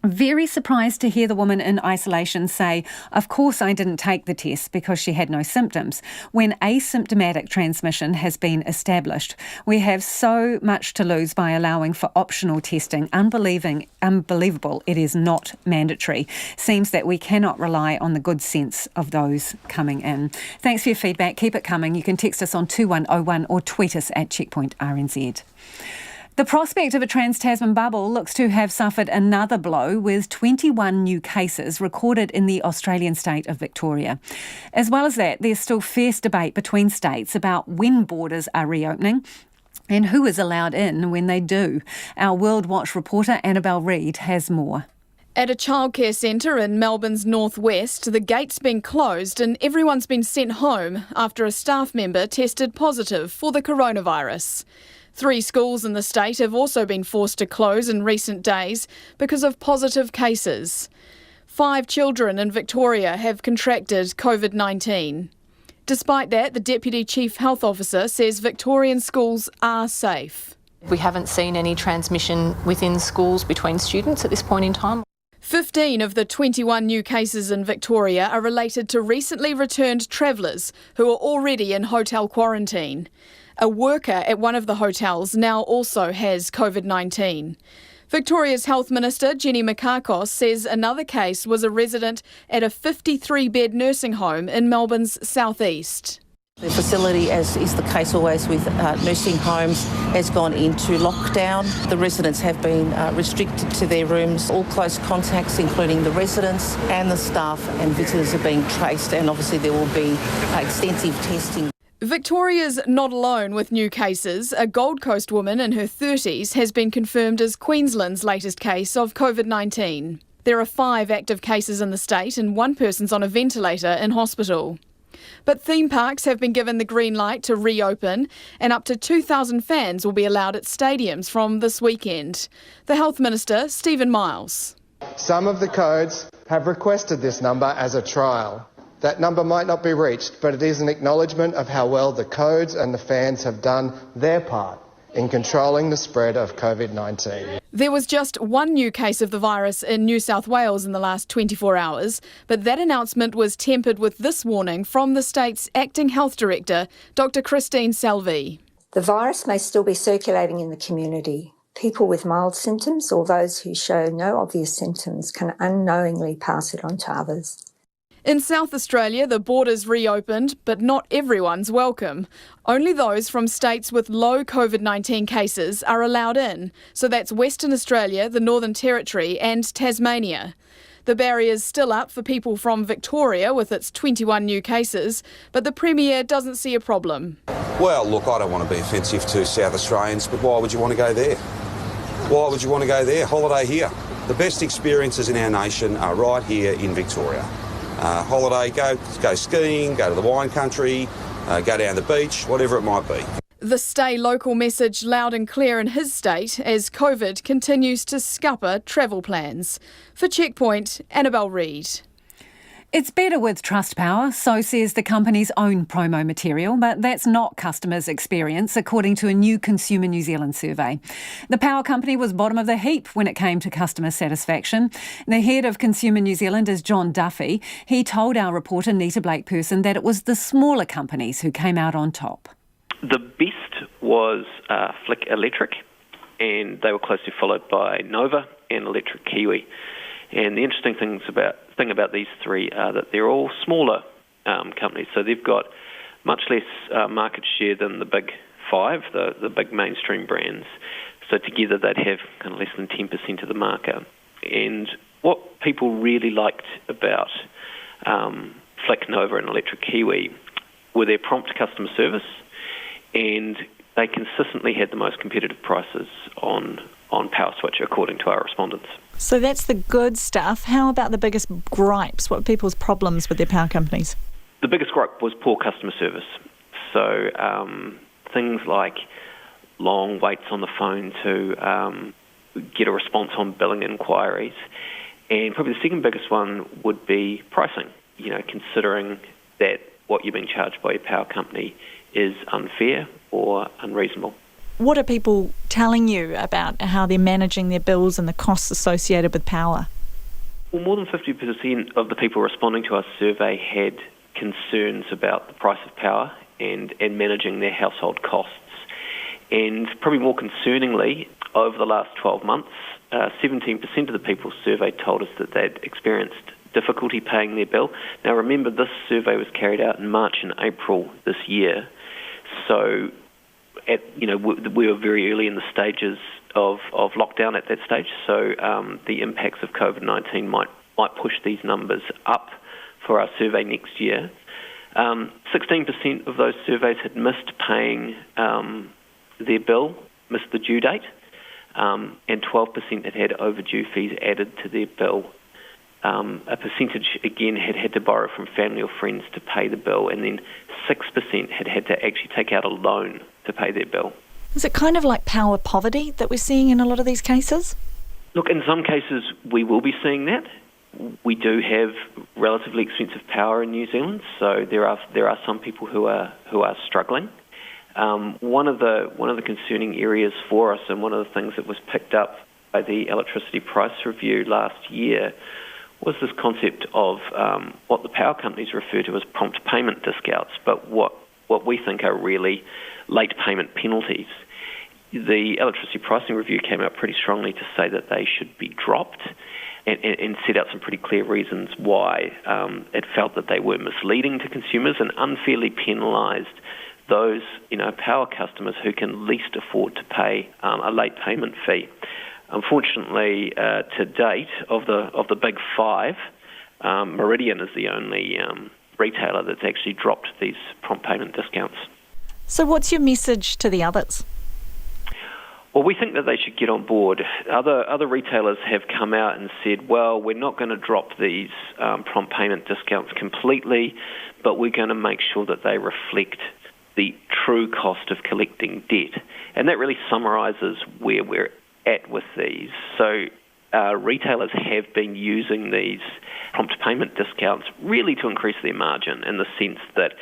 [SPEAKER 4] Very surprised to hear the woman in isolation say, of course I didn't take the test because she had no symptoms, when asymptomatic transmission has been established. We have so much to lose by allowing for optional testing. Unbelievable. It is not mandatory. Seems that we cannot rely on the good sense of those coming in. Thanks for your feedback. Keep it coming. You can text us on 2101 or tweet us at Checkpoint RNZ. The prospect of a trans-Tasman bubble looks to have suffered another blow with 21 new cases recorded in the Australian state of Victoria. As well as that, there's still fierce debate between states about when borders are reopening and who is allowed in when they do. Our World Watch reporter Annabelle Reid has more.
[SPEAKER 27] At a childcare centre in Melbourne's northwest, the gate's been closed and everyone's been sent home after a staff member tested positive for the coronavirus. 3 schools in the state have also been forced to close in recent days because of positive cases. 5 children in Victoria have contracted COVID-19. Despite that, the Deputy Chief Health Officer says Victorian schools are safe.
[SPEAKER 2] We haven't seen any transmission within schools between students at this point in time.
[SPEAKER 27] 15 of the 21 new cases in Victoria are related to recently returned travellers who are already in hotel quarantine. A worker at one of the hotels now also has COVID-19. Victoria's Health Minister, Jenny Mikakos, says another case was a resident at a 53-bed nursing home in Melbourne's southeast.
[SPEAKER 9] The facility, as is the case always with nursing homes, has gone into lockdown. The residents have been restricted to their rooms. All close contacts, including the residents and the staff and visitors, are being traced, and obviously there will be extensive testing.
[SPEAKER 10] Victoria's not alone with new cases. A Gold Coast woman in her 30s has been confirmed as Queensland's latest case of COVID-19. There are 5 active cases in the state and 1 person's on a ventilator in hospital. But theme parks have been given the green light to reopen, and up to 2,000 fans will be allowed at stadiums from this weekend. The Health Minister, Stephen Miles.
[SPEAKER 11] Some of the codes have requested this number as a trial. That number might not be reached, but it is an acknowledgement of how well the codes and the fans have done their part in controlling the spread of COVID-19.
[SPEAKER 10] There was just 1 new case of the virus in New South Wales in the last 24 hours, but that announcement was tempered with this warning from the state's Acting Health Director, Dr Christine Salvi.
[SPEAKER 12] The virus may still be circulating in the community. People with mild symptoms or those who show no obvious symptoms can unknowingly pass it on to others.
[SPEAKER 10] In South Australia, the borders reopened, but not everyone's welcome. Only those from states with low COVID-19 cases are allowed in, so that's Western Australia, the Northern Territory and Tasmania. The barrier's still up for people from Victoria with its 21 new cases, but the Premier doesn't see a problem.
[SPEAKER 14] Well, look, I don't want to be offensive to South Australians, but why would you want to go there? Why would you want to go there? Holiday here. The best experiences in our nation are right here in Victoria. Holiday, go skiing, go to the wine country, go down the beach, whatever it might be.
[SPEAKER 10] The stay local message loud and clear in his state as COVID continues to scupper travel plans. For Checkpoint, Annabelle Reid.
[SPEAKER 4] It's better with Trustpower, so says the company's own promo material, but that's not customers' experience, according to a new Consumer New Zealand survey. The power company was bottom of the heap when it came to customer satisfaction. The head of Consumer New Zealand is John Duffy. He told our reporter Nita Blake-Person that it was the smaller companies who came out on top.
[SPEAKER 15] The best was Flick Electric, and they were closely followed by Nova and Electric Kiwi. And the interesting thing about these three are that they're all smaller companies, so they've got much less market share than the big 5, the big mainstream brands. So together they'd have kind of less than 10% of the market. And what people really liked about Flick, Nova and Electric Kiwi were their prompt customer service, and they consistently had the most competitive prices on Power Switch, according to our respondents.
[SPEAKER 22] So that's the good stuff. How about the biggest gripes? What are people's problems with their power companies?
[SPEAKER 15] The biggest gripe was poor customer service. So things like long waits on the phone to get a response on billing inquiries. And probably the second biggest one would be pricing. You know, considering that what you're being charged by your power company is unfair or unreasonable.
[SPEAKER 22] What are people telling you about how they're managing their bills and the costs associated with power?
[SPEAKER 15] Well, more than 50% of the people responding to our survey had concerns about the price of power and managing their household costs. And probably more concerningly, over the last 12 months, 17% of the people surveyed told us that they'd experienced difficulty paying their bill. Now remember, this survey was carried out in March and April this year, so we were very early in the stages of lockdown at that stage, so the impacts of COVID-19 might push these numbers up for our survey next year. 16% of those surveys had missed paying their bill, missed the due date, and 12% had overdue fees added to their bill. A percentage, again, had to borrow from family or friends to pay the bill, and then 6% had to actually take out a loan to pay their bill.
[SPEAKER 22] Is it kind of like power poverty that we're seeing in a lot of these cases?
[SPEAKER 15] Look, in some cases we will be seeing that. We do have relatively expensive power in New Zealand, so there are some people who are struggling. One of the concerning areas for us, and one of the things that was picked up by the electricity price review last year, was this concept of what the power companies refer to as prompt payment discounts, but what we think are really late payment penalties. The electricity pricing review came out pretty strongly to say that they should be dropped and set out some pretty clear reasons why it felt that they were misleading to consumers and unfairly penalised those power customers who can least afford to pay a late payment fee. Unfortunately, to date, of the big 5, Meridian is the only retailer that's actually dropped these prompt payment discounts.
[SPEAKER 22] So what's your message to the others?
[SPEAKER 15] Well, we think that they should get on board. Other retailers have come out and said, well, we're not going to drop these prompt payment discounts completely, but we're going to make sure that they reflect the true cost of collecting debt. And that really summarises where we're at with these. So retailers have been using these prompt payment discounts really to increase their margin, in the sense that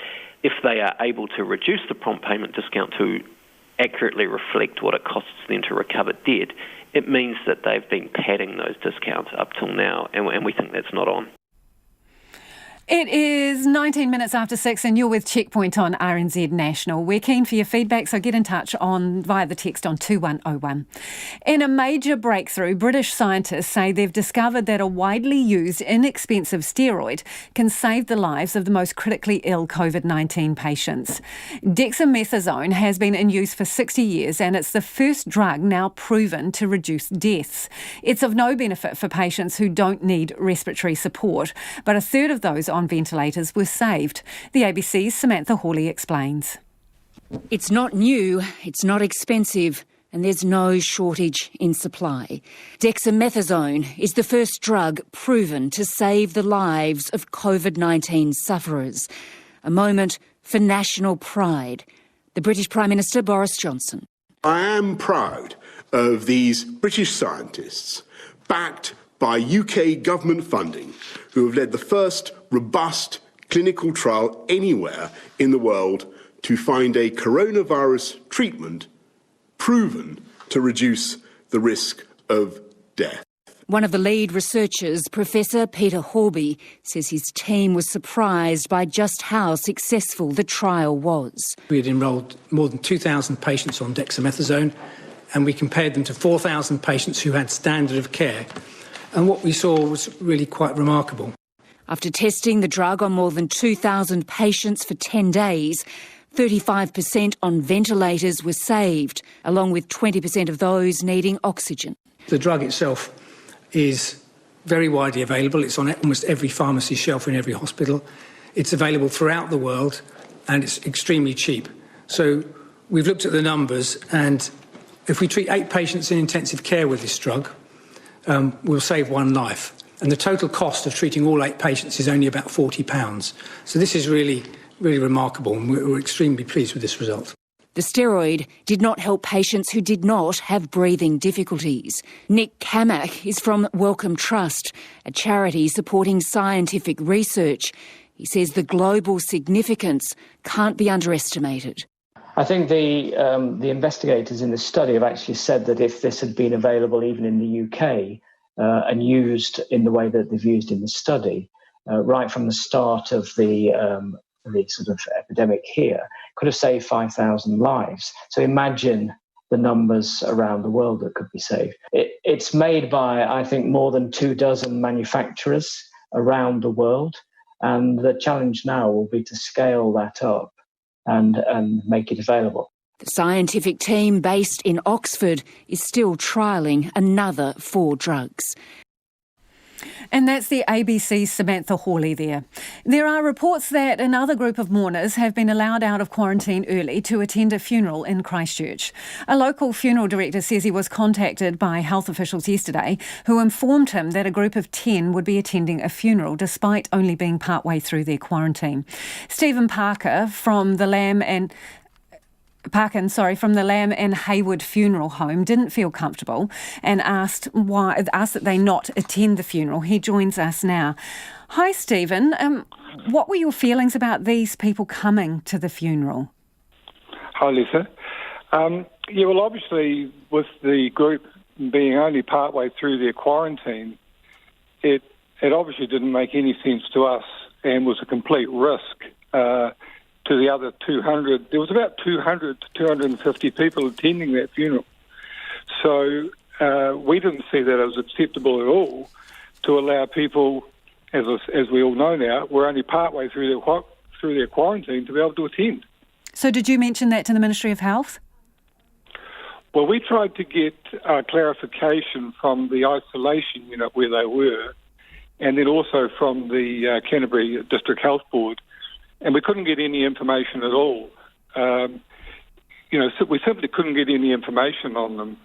[SPEAKER 15] if they are able to reduce the prompt payment discount to accurately reflect what it costs them to recover debt, it means that they've been padding those discounts up till now, and we think that's not on.
[SPEAKER 4] It is 19 minutes after 6 and you're with Checkpoint on RNZ National. We're keen for your feedback, so get in touch via the text on 2101. In a major breakthrough, British scientists say they've discovered that a widely used, inexpensive steroid can save the lives of the most critically ill COVID-19 patients. Dexamethasone has been in use for 60 years and it's the first drug now proven to reduce deaths. It's of no benefit for patients who don't need respiratory support, but a third of those on ventilators were saved. The ABC's Samantha Hawley explains.
[SPEAKER 16] It's not new, it's not expensive, and there's no shortage in supply. Dexamethasone is the first drug proven to save the lives of COVID-19 sufferers. A moment for national pride. The British Prime Minister Boris Johnson.
[SPEAKER 18] I am proud of these British scientists, backed by UK government funding, who have led the first robust clinical trial anywhere in the world to find a coronavirus treatment proven to reduce the risk of death.
[SPEAKER 16] One of the lead researchers, Professor Peter Horby, says his team was surprised by just how successful the trial was.
[SPEAKER 19] We had enrolled more than 2,000 patients on dexamethasone, and we compared them to 4,000 patients who had standard of care. And what we saw was really quite remarkable.
[SPEAKER 16] After testing the drug on more than 2,000 patients for 10 days, 35% on ventilators were saved, along with 20% of those needing oxygen.
[SPEAKER 19] The drug itself is very widely available. It's on almost every pharmacy shelf in every hospital. It's available throughout the world, and it's extremely cheap. So we've looked at the numbers, and if we treat 8 patients in intensive care with this drug, we'll save 1 life. And the total cost of treating all 8 patients is only about £40. So this is really, really remarkable, and we're extremely pleased with this result.
[SPEAKER 16] The steroid did not help patients who did not have breathing difficulties. Nick Kamak is from Wellcome Trust, a charity supporting scientific research. He says the global significance can't be underestimated.
[SPEAKER 23] I think the investigators in the study have actually said that if this had been available even in the UK and used in the way that they've used in the study, right from the start of the sort of epidemic here, could have saved 5,000 lives. So imagine the numbers around the world that could be saved. It's made by, I think, more than 24 manufacturers around the world, and the challenge now will be to scale that up and make it available.
[SPEAKER 16] The scientific team based in Oxford is still trialling another 4 drugs.
[SPEAKER 4] And that's the ABC's Samantha Hawley there. There are reports that another group of mourners have been allowed out of quarantine early to attend a funeral in Christchurch. A local funeral director says he was contacted by health officials yesterday who informed him that a group of 10 would be attending a funeral despite only being partway through their quarantine. Stephen Parkin from the Lamb and Haywood Funeral Home didn't feel comfortable and asked that they not attend the funeral. He joins us now. Hi, Stephen. What were your feelings about these people coming to the funeral?
[SPEAKER 3] Hi, Lisa. Well, obviously, with the group being only partway through their quarantine, it obviously didn't make any sense to us and was a complete risk to the other 200. There was about 200 to 250 people attending that funeral. So we didn't see that as acceptable at all to allow people, as we all know now, we're only partway through their quarantine to be able to attend.
[SPEAKER 4] So did you mention that to the Ministry of Health?
[SPEAKER 3] Well, we tried to get clarification from the isolation unit where they were, and then also from the Canterbury District Health Board, and we couldn't get any information at all. So we simply couldn't get any information on them.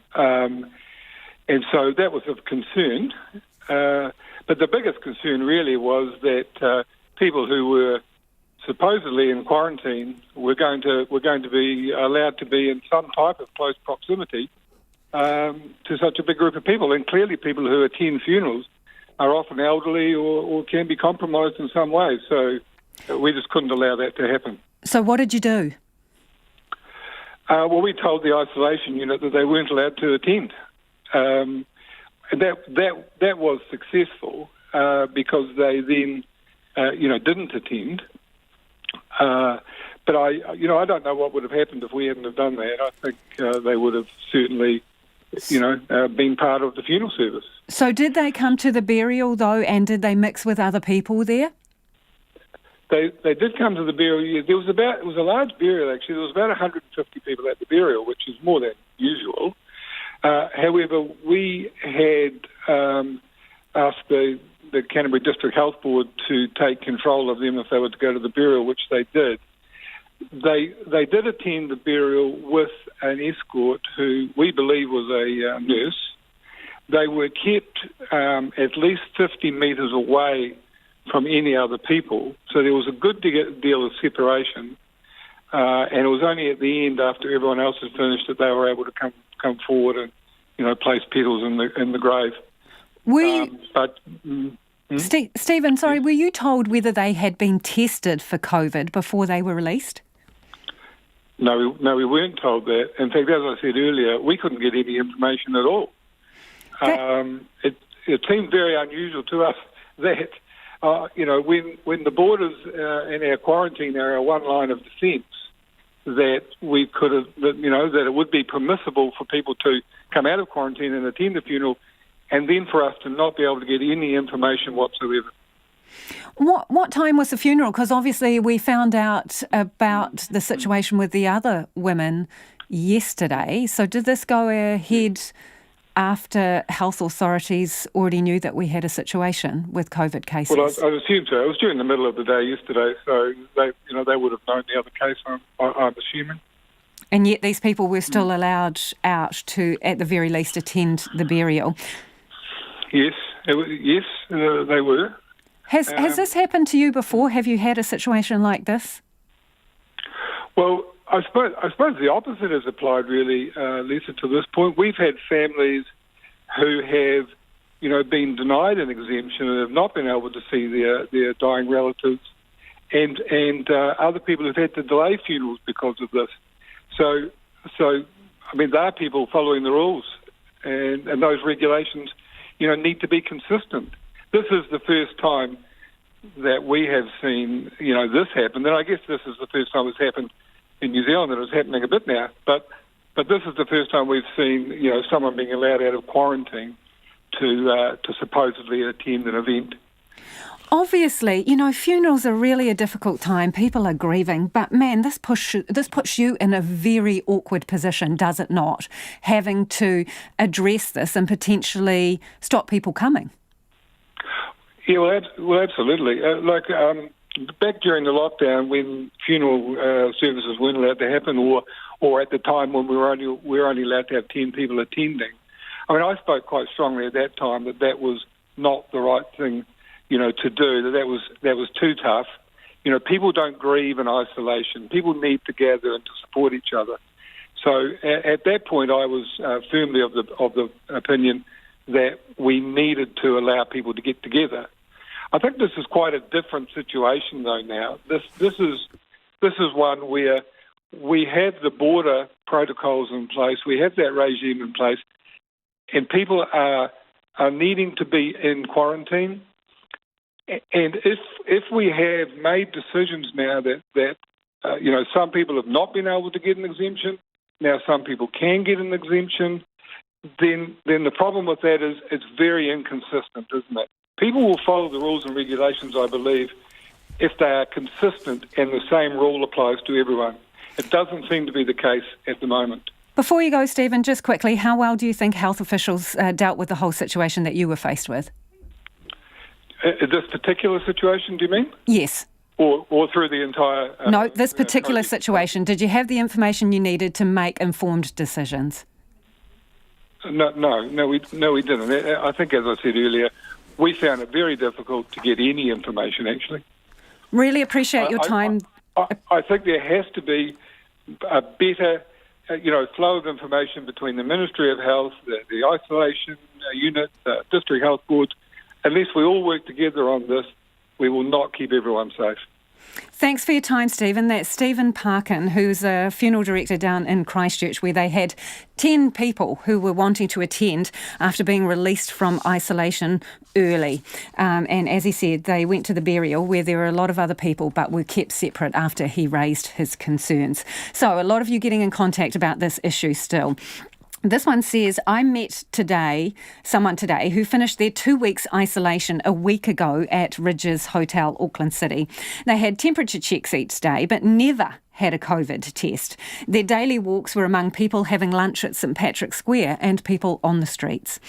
[SPEAKER 3] And so that was of concern. But the biggest concern really was that people who were supposedly in quarantine were going to be allowed to be in some type of close proximity to such a big group of people. And clearly people who attend funerals are often elderly or can be compromised in some way. So we just couldn't allow that to happen.
[SPEAKER 4] So what did you do?
[SPEAKER 3] Well, we told the isolation unit that they weren't allowed to attend. And that was successful because they then, didn't attend. But I don't know what would have happened if we hadn't have done that. I think they would have certainly, been part of the funeral service.
[SPEAKER 4] So did they come to the burial though, and did they mix with other people there?
[SPEAKER 3] They did come to the burial. It was a large burial actually. There was about 150 people at the burial, which is more than usual. However, we had asked the Canterbury District Health Board to take control of them if they were to go to the burial, which they did. They did attend the burial with an escort who we believe was a nurse. They were kept at least 50 metres away from any other people, so there was a good deal of separation, and it was only at the end, after everyone else had finished, that they were able to come forward and place petals in the grave.
[SPEAKER 4] Were you, Stephen, sorry, were you told whether they had been tested for COVID before they were released?
[SPEAKER 3] No, we weren't told that. In fact, as I said earlier, we couldn't get any information at all. It seemed very unusual to us that when the borders in our quarantine are our one line of defence, that we could have, that it would be permissible for people to come out of quarantine and attend the funeral, and then for us to not be able to get any information whatsoever.
[SPEAKER 4] What time was the funeral? Because obviously we found out about the situation with the other women yesterday. So did this go ahead after health authorities already knew that we had a situation with COVID cases?
[SPEAKER 3] Well, I assume so. It was during the middle of the day yesterday, so they would have known the other case, I'm assuming.
[SPEAKER 4] And yet these people were still allowed out to, at the very least, attend the burial.
[SPEAKER 3] Yes, they were.
[SPEAKER 4] Has this happened to you before? Have you had a situation like this?
[SPEAKER 3] Well, I suppose the opposite has applied, really, Lisa, to this point. We've had families who have, been denied an exemption and have not been able to see their dying relatives, and other people have had to delay funerals because of this. So there are people following the rules, and those regulations, need to be consistent. This is the first time that we have seen, this happen, and I guess this is the first time it's happened in New Zealand, and it's happening a bit now, but this is the first time we've seen, someone being allowed out of quarantine to supposedly attend an event.
[SPEAKER 4] Obviously, funerals are really a difficult time. People are grieving, but man, this puts you in a very awkward position, does it not? Having to address this and potentially stop people coming.
[SPEAKER 3] Yeah, well, absolutely. Back during the lockdown, when funeral services weren't allowed to happen, or at the time when we were only allowed to have 10 people attending, I spoke quite strongly at that time that was not the right thing, to do. That was too tough. People don't grieve in isolation. People need to gather and to support each other. So at that point, I was firmly of the opinion that we needed to allow people to get together. I think this is quite a different situation, though. Now, this is one where we have the border protocols in place, we have that regime in place, and people are needing to be in quarantine. And if we have made decisions now that some people have not been able to get an exemption, now some people can get an exemption, then the problem with that is it's very inconsistent, isn't it? People will follow the rules and regulations, I believe, if they are consistent and the same rule applies to everyone. It doesn't seem to be the case at the moment.
[SPEAKER 4] Before you go, Stephen, just quickly, how well do you think health officials dealt with the whole situation that you were faced with?
[SPEAKER 3] This particular situation, do you mean?
[SPEAKER 4] Yes.
[SPEAKER 3] Or through the entire...
[SPEAKER 4] No, this particular situation. Did you have the information you needed to make informed decisions?
[SPEAKER 3] No, we didn't. I think, as I said earlier, we found it very difficult to get any information, actually.
[SPEAKER 4] Really appreciate your time.
[SPEAKER 3] I think there has to be a better, flow of information between the Ministry of Health, the isolation unit, the district health boards. Unless we all work together on this, we will not keep everyone safe.
[SPEAKER 4] Thanks for your time, Stephen. That's Stephen Parkin, who's a funeral director down in Christchurch, where they had 10 people who were wanting to attend after being released from isolation early. And as he said, they went to the burial where there were a lot of other people but were kept separate after he raised his concerns. So a lot of you getting in contact about this issue still. This one says, I met someone today who finished their 2 weeks isolation a week ago at Ridges Hotel, Auckland City. They had temperature checks each day, but never had a COVID test. Their daily walks were among people having lunch at St Patrick's Square and people on the streets.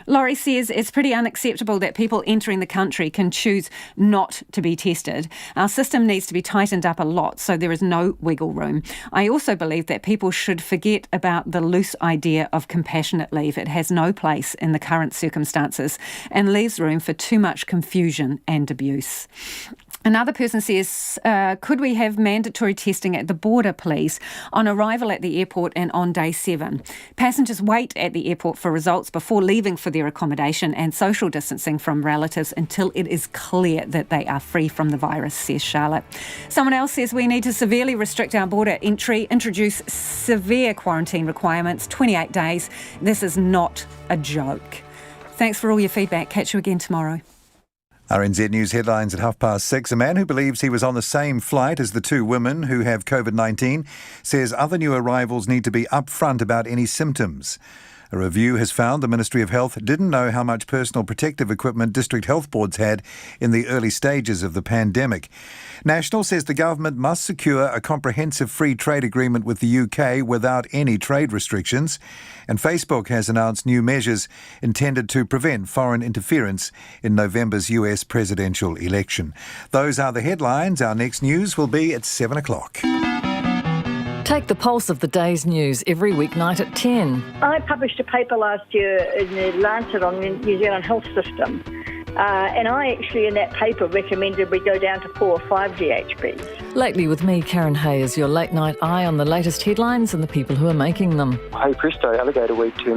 [SPEAKER 4] Laurie says it's pretty unacceptable that people entering the country can choose not to be tested. Our system needs to be tightened up a lot so there is no wiggle room. I also believe that people should forget about the loose idea of compassionate leave. It has no place in the current circumstances and leaves room for too much confusion and abuse. Another person says, could we have mandatory testing at the border, please, on arrival at the airport and on day 7? Passengers wait at the airport for results before leaving for their accommodation and social distancing from relatives until it is clear that they are free from the virus, says Charlotte. Someone else says we need to severely restrict our border entry, introduce severe quarantine requirements, 28 days. This is not a joke. Thanks for all your feedback. Catch you again tomorrow.
[SPEAKER 1] RNZ News headlines at 6:30. A man who believes he was on the same flight as the 2 women who have COVID-19 says other new arrivals need to be upfront about any symptoms. A review has found the Ministry of Health didn't know how much personal protective equipment district health boards had in the early stages of the pandemic. National says the government must secure a comprehensive free trade agreement with the UK without any trade restrictions. And Facebook has announced new measures intended to prevent foreign interference in November's US presidential election. Those are the headlines. Our next news will be at 7 o'clock.
[SPEAKER 6] Take the pulse of the day's news every weeknight at 10.
[SPEAKER 7] I published a paper last year in the Lancet on the New Zealand health system. And I actually, in that paper, recommended we go down to 4 or 5 GHBs.
[SPEAKER 6] Lately with me, Karen Hayes, your late night eye on the latest headlines and the people who are making them.
[SPEAKER 8] Hey presto, alligator weed turned